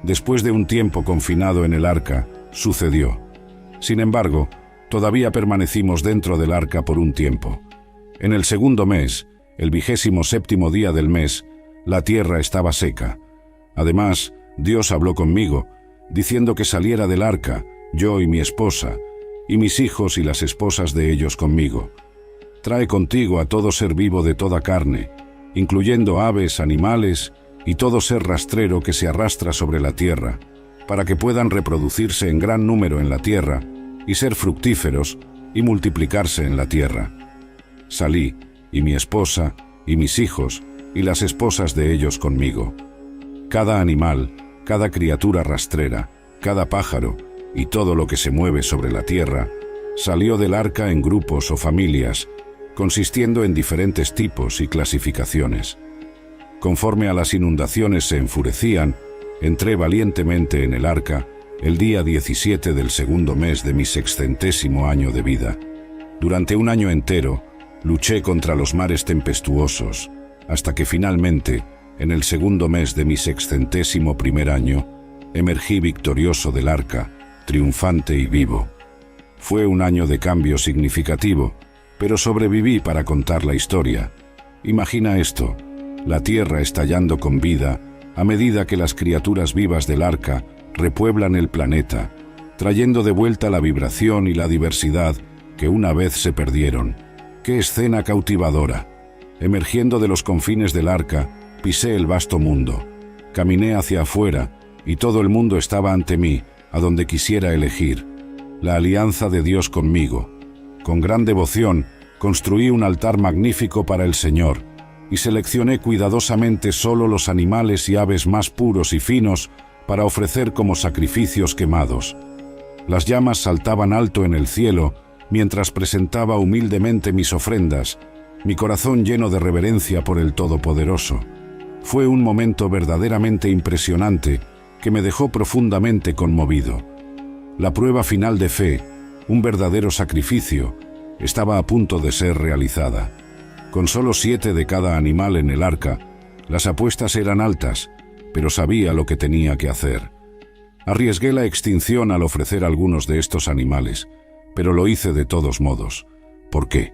después de un tiempo confinado en el arca, sucedió. Sin embargo, todavía permanecimos dentro del arca por un tiempo. En el segundo mes, el 27º día del mes, la tierra estaba seca. Además, Dios habló conmigo, diciendo que saliera del arca, yo y mi esposa, y mis hijos y las esposas de ellos conmigo. Trae contigo a todo ser vivo de toda carne, incluyendo aves, animales y todo ser rastrero que se arrastra sobre la tierra, para que puedan reproducirse en gran número en la tierra y ser fructíferos y multiplicarse en la tierra. Salí, y mi esposa, y mis hijos, y las esposas de ellos conmigo. Cada animal, cada criatura rastrera, cada pájaro, y todo lo que se mueve sobre la tierra, salió del arca en grupos o familias, consistiendo en diferentes tipos y clasificaciones. Conforme a las inundaciones se enfurecían, entré valientemente en el arca el día 17 del segundo mes de mi 600º año de vida. Durante un año entero, luché contra los mares tempestuosos, hasta que finalmente, en el segundo mes de mi 601º año, emergí victorioso del arca, triunfante y vivo. Fue un año de cambio significativo, pero sobreviví para contar la historia. Imagina esto, la tierra estallando con vida a medida que las criaturas vivas del arca repueblan el planeta, trayendo de vuelta la vibración y la diversidad que una vez se perdieron. ¡Qué escena cautivadora! Emergiendo de los confines del arca, pisé el vasto mundo. Caminé hacia afuera, y todo el mundo estaba ante mí, a donde quisiera elegir. La alianza de Dios conmigo. Con gran devoción, construí un altar magnífico para el Señor, y seleccioné cuidadosamente solo los animales y aves más puros y finos para ofrecer como sacrificios quemados. Las llamas saltaban alto en el cielo mientras presentaba humildemente mis ofrendas, mi corazón lleno de reverencia por el Todopoderoso. Fue un momento verdaderamente impresionante que me dejó profundamente conmovido. La prueba final de fe, un verdadero sacrificio, estaba a punto de ser realizada. Con solo 7 de cada animal en el arca, las apuestas eran altas, pero sabía lo que tenía que hacer. Arriesgué la extinción al ofrecer algunos de estos animales, pero lo hice de todos modos. ¿Por qué?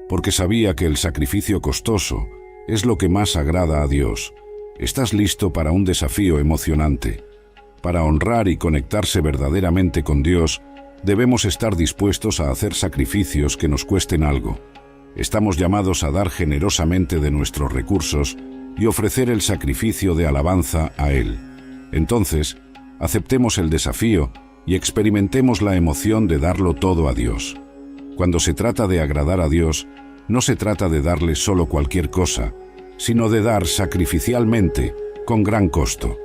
Porque sabía que el sacrificio costoso es lo que más agrada a Dios. ¿Estás listo para un desafío emocionante? Para honrar y conectarse verdaderamente con Dios, debemos estar dispuestos a hacer sacrificios que nos cuesten algo. Estamos llamados a dar generosamente de nuestros recursos y ofrecer el sacrificio de alabanza a Él. Entonces, aceptemos el desafío y experimentemos la emoción de darlo todo a Dios. Cuando se trata de agradar a Dios, no se trata de darle solo cualquier cosa, sino de dar sacrificialmente, con gran costo.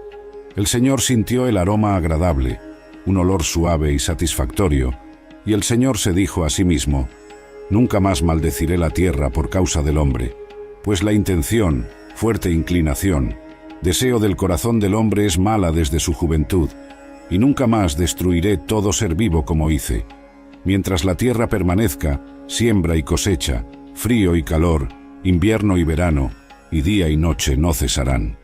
El Señor sintió el aroma agradable, un olor suave y satisfactorio, y el Señor se dijo a sí mismo: «Nunca más maldeciré la tierra por causa del hombre, pues la intención, fuerte inclinación, deseo del corazón del hombre es mala desde su juventud, y nunca más destruiré todo ser vivo como hice. Mientras la tierra permanezca, siembra y cosecha, frío y calor, invierno y verano, y día y noche no cesarán».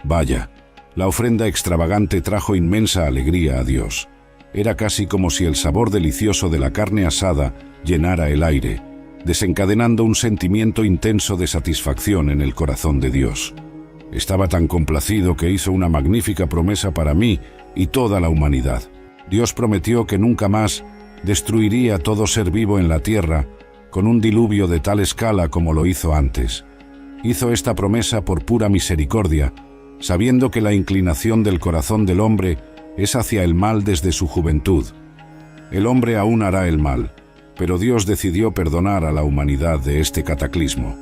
Vaya, la ofrenda extravagante trajo inmensa alegría a Dios. Era casi como si el sabor delicioso de la carne asada llenara el aire, desencadenando un sentimiento intenso de satisfacción en el corazón de Dios. Estaba tan complacido que hizo una magnífica promesa para mí y toda la humanidad. Dios prometió que nunca más destruiría todo ser vivo en la tierra con un diluvio de tal escala como lo hizo antes. Hizo esta promesa por pura misericordia, sabiendo que la inclinación del corazón del hombre es hacia el mal desde su juventud. El hombre aún hará el mal, pero Dios decidió perdonar a la humanidad de este cataclismo.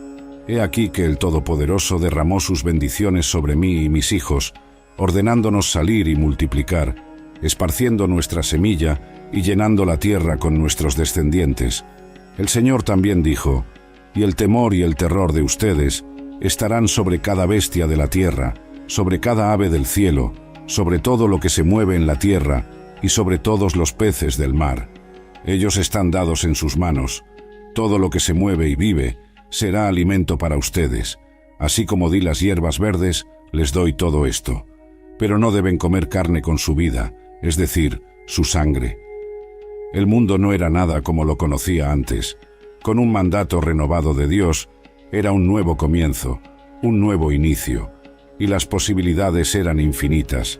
He aquí que el Todopoderoso derramó sus bendiciones sobre mí y mis hijos, ordenándonos salir y multiplicar, esparciendo nuestra semilla y llenando la tierra con nuestros descendientes. El Señor también dijo: «Y el temor y el terror de ustedes estarán sobre cada bestia de la tierra, sobre cada ave del cielo, sobre todo lo que se mueve en la tierra y sobre todos los peces del mar. Ellos están dados en sus manos. Todo lo que se mueve y vive será alimento para ustedes. Así como di las hierbas verdes, les doy todo esto. Pero no deben comer carne con su vida, es decir, su sangre». El mundo no era nada como lo conocía antes. Con un mandato renovado de Dios, era un nuevo comienzo, un nuevo inicio, y las posibilidades eran infinitas.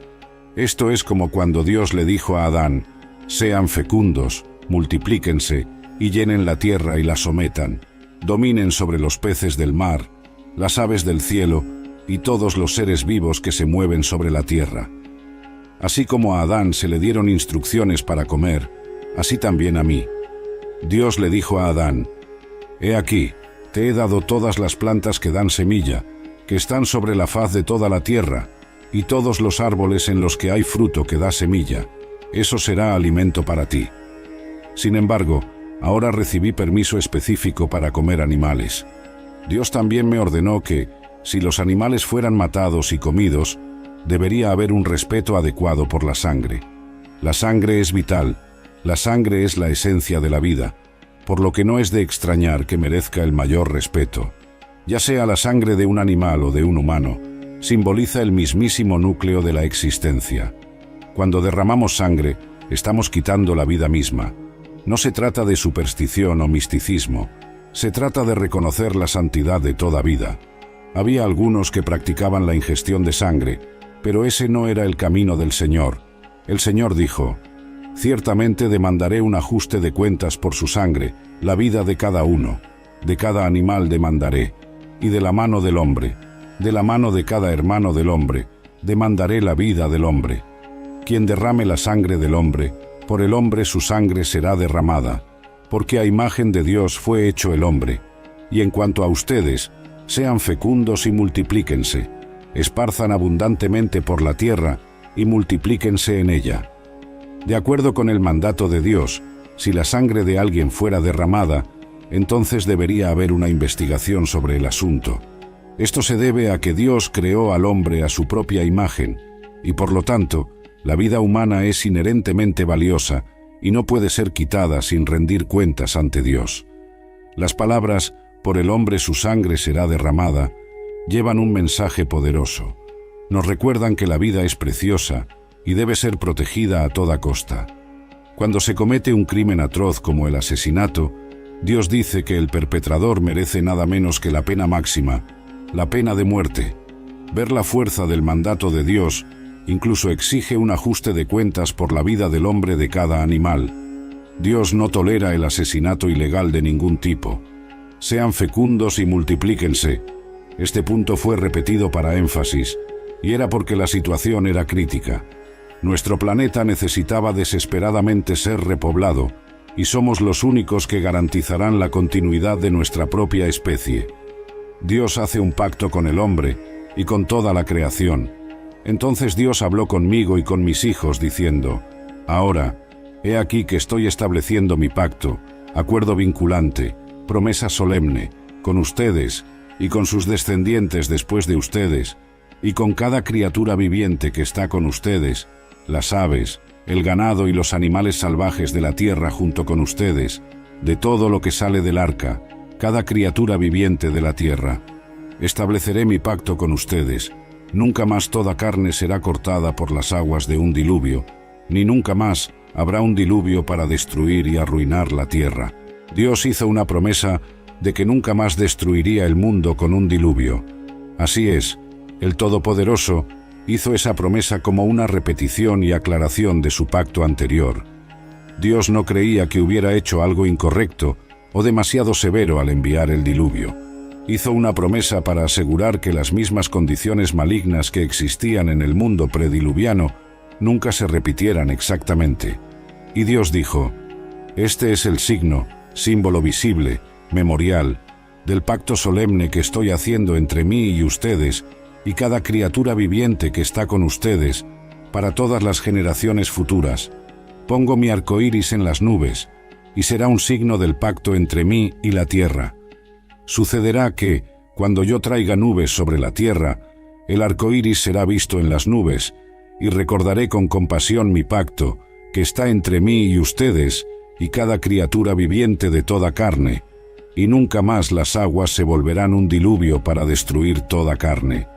Esto es como cuando Dios le dijo a Adán: «Sean fecundos, multiplíquense, y llenen la tierra y la sometan, dominen sobre los peces del mar, las aves del cielo, y todos los seres vivos que se mueven sobre la tierra». Así como a Adán se le dieron instrucciones para comer, así también a mí. Dios le dijo a Adán: «He aquí, te he dado todas las plantas que dan semilla, que están sobre la faz de toda la tierra, y todos los árboles en los que hay fruto que da semilla. Eso será alimento para ti». Sin embargo, ahora recibí permiso específico para comer animales. Dios también me ordenó que, si los animales fueran matados y comidos, debería haber un respeto adecuado por la sangre. La sangre es vital, la sangre es la esencia de la vida, por lo que no es de extrañar que merezca el mayor respeto. Ya sea la sangre de un animal o de un humano, simboliza el mismísimo núcleo de la existencia. Cuando derramamos sangre, estamos quitando la vida misma. No se trata de superstición o misticismo, se trata de reconocer la santidad de toda vida. Había algunos que practicaban la ingestión de sangre, pero ese no era el camino del Señor. El Señor dijo: «Ciertamente demandaré un ajuste de cuentas por su sangre, la vida de cada uno. De cada animal demandaré, y de la mano del hombre, de la mano de cada hermano del hombre, demandaré la vida del hombre. Quien derrame la sangre del hombre, por el hombre su sangre será derramada, porque a imagen de Dios fue hecho el hombre. Y en cuanto a ustedes, sean fecundos y multiplíquense, esparzan abundantemente por la tierra y multiplíquense en ella». De acuerdo con el mandato de Dios, si la sangre de alguien fuera derramada, entonces debería haber una investigación sobre el asunto. Esto se debe a que Dios creó al hombre a su propia imagen, y por lo tanto, la vida humana es inherentemente valiosa y no puede ser quitada sin rendir cuentas ante Dios. Las palabras «por el hombre su sangre será derramada» llevan un mensaje poderoso. Nos recuerdan que la vida es preciosa y debe ser protegida a toda costa. Cuando se comete un crimen atroz como el asesinato, Dios dice que el perpetrador merece nada menos que la pena máxima, la pena de muerte. Ver la fuerza del mandato de Dios incluso exige un ajuste de cuentas por la vida del hombre de cada animal. Dios no tolera el asesinato ilegal de ningún tipo. Sean fecundos y multiplíquense. Este punto fue repetido para énfasis, y era porque la situación era crítica. Nuestro planeta necesitaba desesperadamente ser repoblado, y somos los únicos que garantizarán la continuidad de nuestra propia especie. Dios hace un pacto con el hombre y con toda la creación. Entonces Dios habló conmigo y con mis hijos diciendo: «Ahora, he aquí que estoy estableciendo mi pacto, acuerdo vinculante, promesa solemne, con ustedes y con sus descendientes después de ustedes, y con cada criatura viviente que está con ustedes, las aves, el ganado y los animales salvajes de la tierra junto con ustedes, de todo lo que sale del arca, cada criatura viviente de la tierra. Estableceré mi pacto con ustedes. Nunca más toda carne será cortada por las aguas de un diluvio, ni nunca más habrá un diluvio para destruir y arruinar la tierra». Dios hizo una promesa de que nunca más destruiría el mundo con un diluvio. Así es, el Todopoderoso hizo esa promesa como una repetición y aclaración de su pacto anterior. Dios no creía que hubiera hecho algo incorrecto o demasiado severo al enviar el diluvio. Hizo una promesa para asegurar que las mismas condiciones malignas que existían en el mundo prediluviano nunca se repitieran exactamente. Y Dios dijo: «Este es el signo, símbolo visible, memorial, del pacto solemne que estoy haciendo entre mí y ustedes y cada criatura viviente que está con ustedes, para todas las generaciones futuras. Pongo mi arco iris en las nubes, y será un signo del pacto entre mí y la tierra. Sucederá que, cuando yo traiga nubes sobre la tierra, el arco iris será visto en las nubes, y recordaré con compasión mi pacto, que está entre mí y ustedes, y cada criatura viviente de toda carne, y nunca más las aguas se volverán un diluvio para destruir toda carne.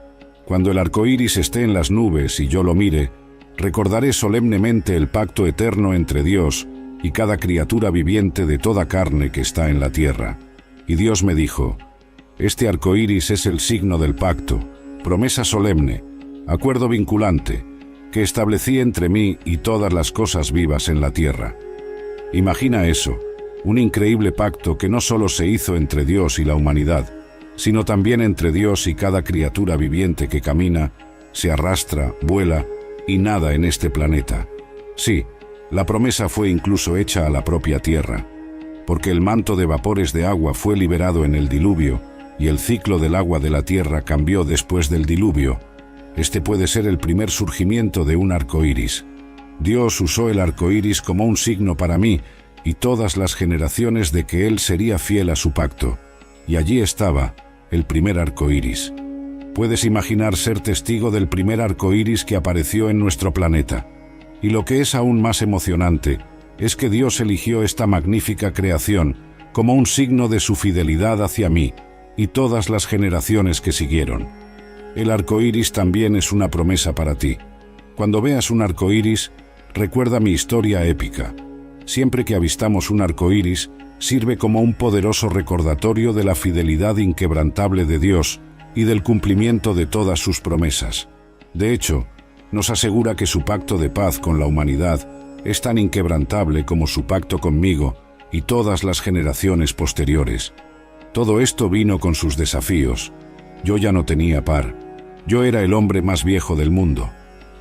Cuando el arco iris esté en las nubes y yo lo mire, recordaré solemnemente el pacto eterno entre Dios y cada criatura viviente de toda carne que está en la tierra». Y Dios me dijo: «Este arco iris es el signo del pacto, promesa solemne, acuerdo vinculante, que establecí entre mí y todas las cosas vivas en la tierra». Imagina eso, un increíble pacto que no solo se hizo entre Dios y la humanidad, sino también entre Dios y cada criatura viviente que camina, se arrastra, vuela y nada en este planeta. Sí, la promesa fue incluso hecha a la propia tierra, porque el manto de vapores de agua fue liberado en el diluvio y el ciclo del agua de la tierra cambió después del diluvio. Este puede ser el primer surgimiento de un arco iris. Dios usó el arco iris como un signo para mí y todas las generaciones de que Él sería fiel a su pacto. Y allí estaba, el primer arco iris. Puedes imaginar ser testigo del primer arco iris que apareció en nuestro planeta. Y lo que es aún más emocionante es que Dios eligió esta magnífica creación como un signo de su fidelidad hacia mí y todas las generaciones que siguieron. El arco iris también es una promesa para ti. Cuando veas un arco iris, recuerda mi historia épica. Siempre que avistamos un arco iris, sirve como un poderoso recordatorio de la fidelidad inquebrantable de Dios y del cumplimiento de todas sus promesas. De hecho, nos asegura que su pacto de paz con la humanidad es tan inquebrantable como su pacto conmigo y todas las generaciones posteriores. Todo esto vino con sus desafíos. Yo ya no tenía par. Yo era el hombre más viejo del mundo.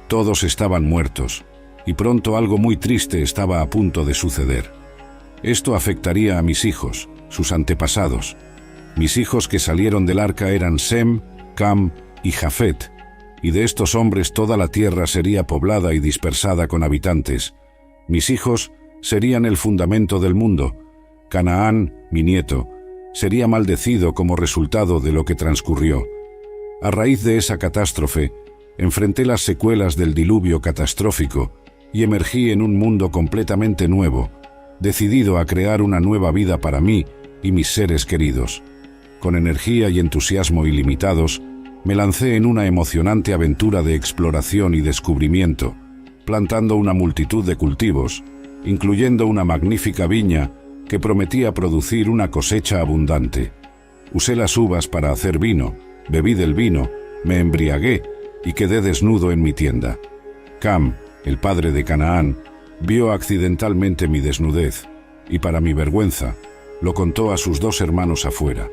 Todos estaban muertos, y pronto algo muy triste estaba a punto de suceder. Esto afectaría a mis hijos, sus antepasados. Mis hijos que salieron del arca eran Sem, Cam y Jafet, y de estos hombres toda la tierra sería poblada y dispersada con habitantes. Mis hijos serían el fundamento del mundo. Canaán, mi nieto, sería maldecido como resultado de lo que transcurrió. A raíz de esa catástrofe, enfrenté las secuelas del diluvio catastrófico y emergí en un mundo completamente nuevo, decidido a crear una nueva vida para mí y mis seres queridos. Con energía y entusiasmo ilimitados, me lancé en una emocionante aventura de exploración y descubrimiento, plantando una multitud de cultivos, incluyendo una magnífica viña que prometía producir una cosecha abundante. Usé las uvas para hacer vino, bebí del vino, me embriagué y quedé desnudo en mi tienda. Cam, el padre de Canaán, vio accidentalmente mi desnudez y, para mi vergüenza, lo contó a sus 2 hermanos afuera.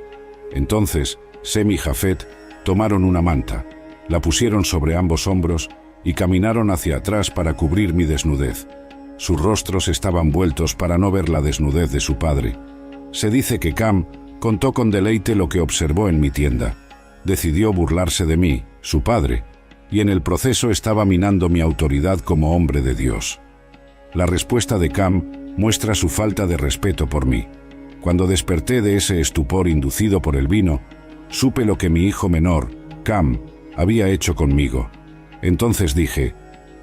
Entonces, Sem y Jafet tomaron una manta, la pusieron sobre ambos hombros y caminaron hacia atrás para cubrir mi desnudez. Sus rostros estaban vueltos para no ver la desnudez de su padre. Se dice que Cam contó con deleite lo que observó en mi tienda. Decidió burlarse de mí, su padre, y en el proceso estaba minando mi autoridad como hombre de Dios. La respuesta de Cam muestra su falta de respeto por mí. Cuando desperté de ese estupor inducido por el vino, supe lo que mi hijo menor, Cam, había hecho conmigo. Entonces dije: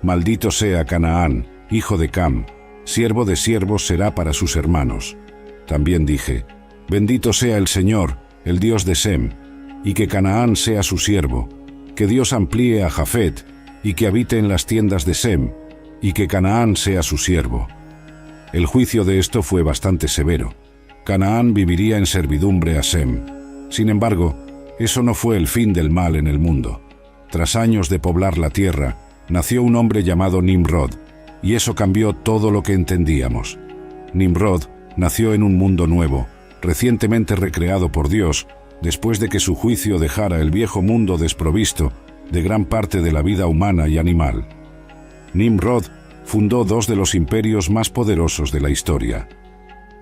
«Maldito sea Canaán, hijo de Cam, siervo de siervos será para sus hermanos». También dije: «Bendito sea el Señor, el Dios de Sem, y que Canaán sea su siervo, que Dios amplíe a Jafet, y que habite en las tiendas de Sem, y que Canaán sea su siervo». El juicio de esto fue bastante severo. Canaán viviría en servidumbre a Sem. Sin embargo, eso no fue el fin del mal en el mundo. Tras años de poblar la tierra, nació un hombre llamado Nimrod, y eso cambió todo lo que entendíamos. Nimrod nació en un mundo nuevo, recientemente recreado por Dios, después de que su juicio dejara el viejo mundo desprovisto de gran parte de la vida humana y animal. Nimrod fundó 2 de los imperios más poderosos de la historia.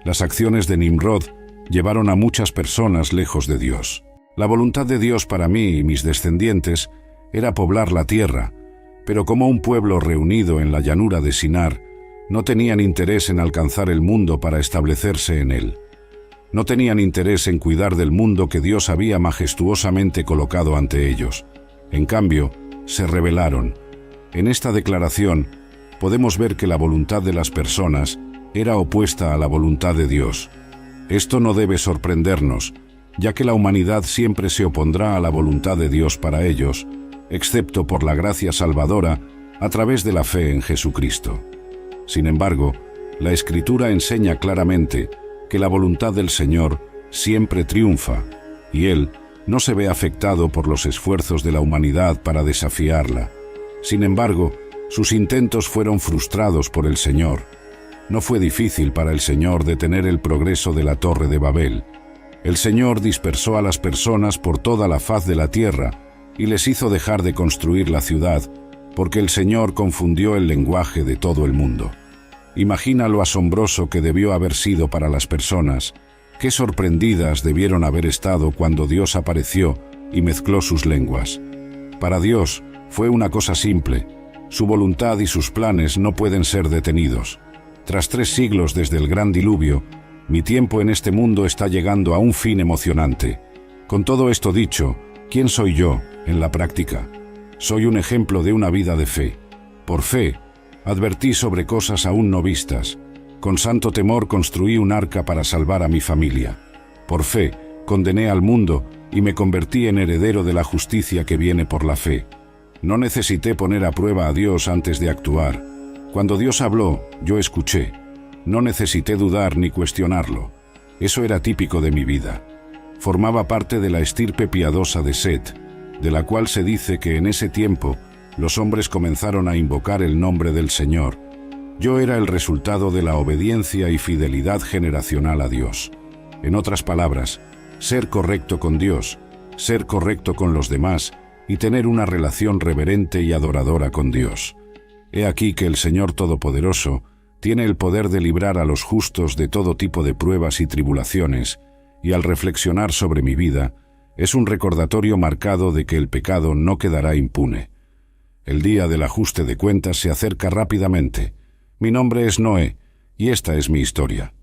Las acciones de Nimrod llevaron a muchas personas lejos de Dios. La voluntad de Dios para mí y mis descendientes era poblar la tierra, pero como un pueblo reunido en la llanura de Sinar, no tenían interés en alcanzar el mundo para establecerse en él. No tenían interés en cuidar del mundo que Dios había majestuosamente colocado ante ellos. En cambio, se rebelaron. En esta declaración, podemos ver que la voluntad de las personas era opuesta a la voluntad de Dios. Esto no debe sorprendernos, ya que la humanidad siempre se opondrá a la voluntad de Dios para ellos, excepto por la gracia salvadora a través de la fe en Jesucristo. Sin embargo, la Escritura enseña claramente que la voluntad del Señor siempre triunfa, y Él no se ve afectado por los esfuerzos de la humanidad para desafiarla. Sin embargo, sus intentos fueron frustrados por el Señor. No fue difícil para el Señor detener el progreso de la Torre de Babel. El Señor dispersó a las personas por toda la faz de la tierra y les hizo dejar de construir la ciudad, porque el Señor confundió el lenguaje de todo el mundo. Imagina lo asombroso que debió haber sido para las personas, qué sorprendidas debieron haber estado cuando Dios apareció y mezcló sus lenguas. Para Dios fue una cosa simple: su voluntad y sus planes no pueden ser detenidos. Tras 3 siglos desde el gran diluvio, mi tiempo en este mundo está llegando a un fin emocionante. Con todo esto dicho, ¿quién soy yo en la práctica? Soy un ejemplo de una vida de fe. Por fe, advertí sobre cosas aún no vistas. Con santo temor construí un arca para salvar a mi familia. Por fe, condené al mundo y me convertí en heredero de la justicia que viene por la fe. No necesité poner a prueba a Dios antes de actuar. Cuando Dios habló, yo escuché. No necesité dudar ni cuestionarlo. Eso era típico de mi vida. Formaba parte de la estirpe piadosa de Set, de la cual se dice que en ese tiempo los hombres comenzaron a invocar el nombre del Señor. Yo era el resultado de la obediencia y fidelidad generacional a Dios. En otras palabras, ser correcto con Dios, ser correcto con los demás y tener una relación reverente y adoradora con Dios. He aquí que el Señor Todopoderoso tiene el poder de librar a los justos de todo tipo de pruebas y tribulaciones, y al reflexionar sobre mi vida, es un recordatorio marcado de que el pecado no quedará impune. El día del ajuste de cuentas se acerca rápidamente. Mi nombre es Noé, y esta es mi historia.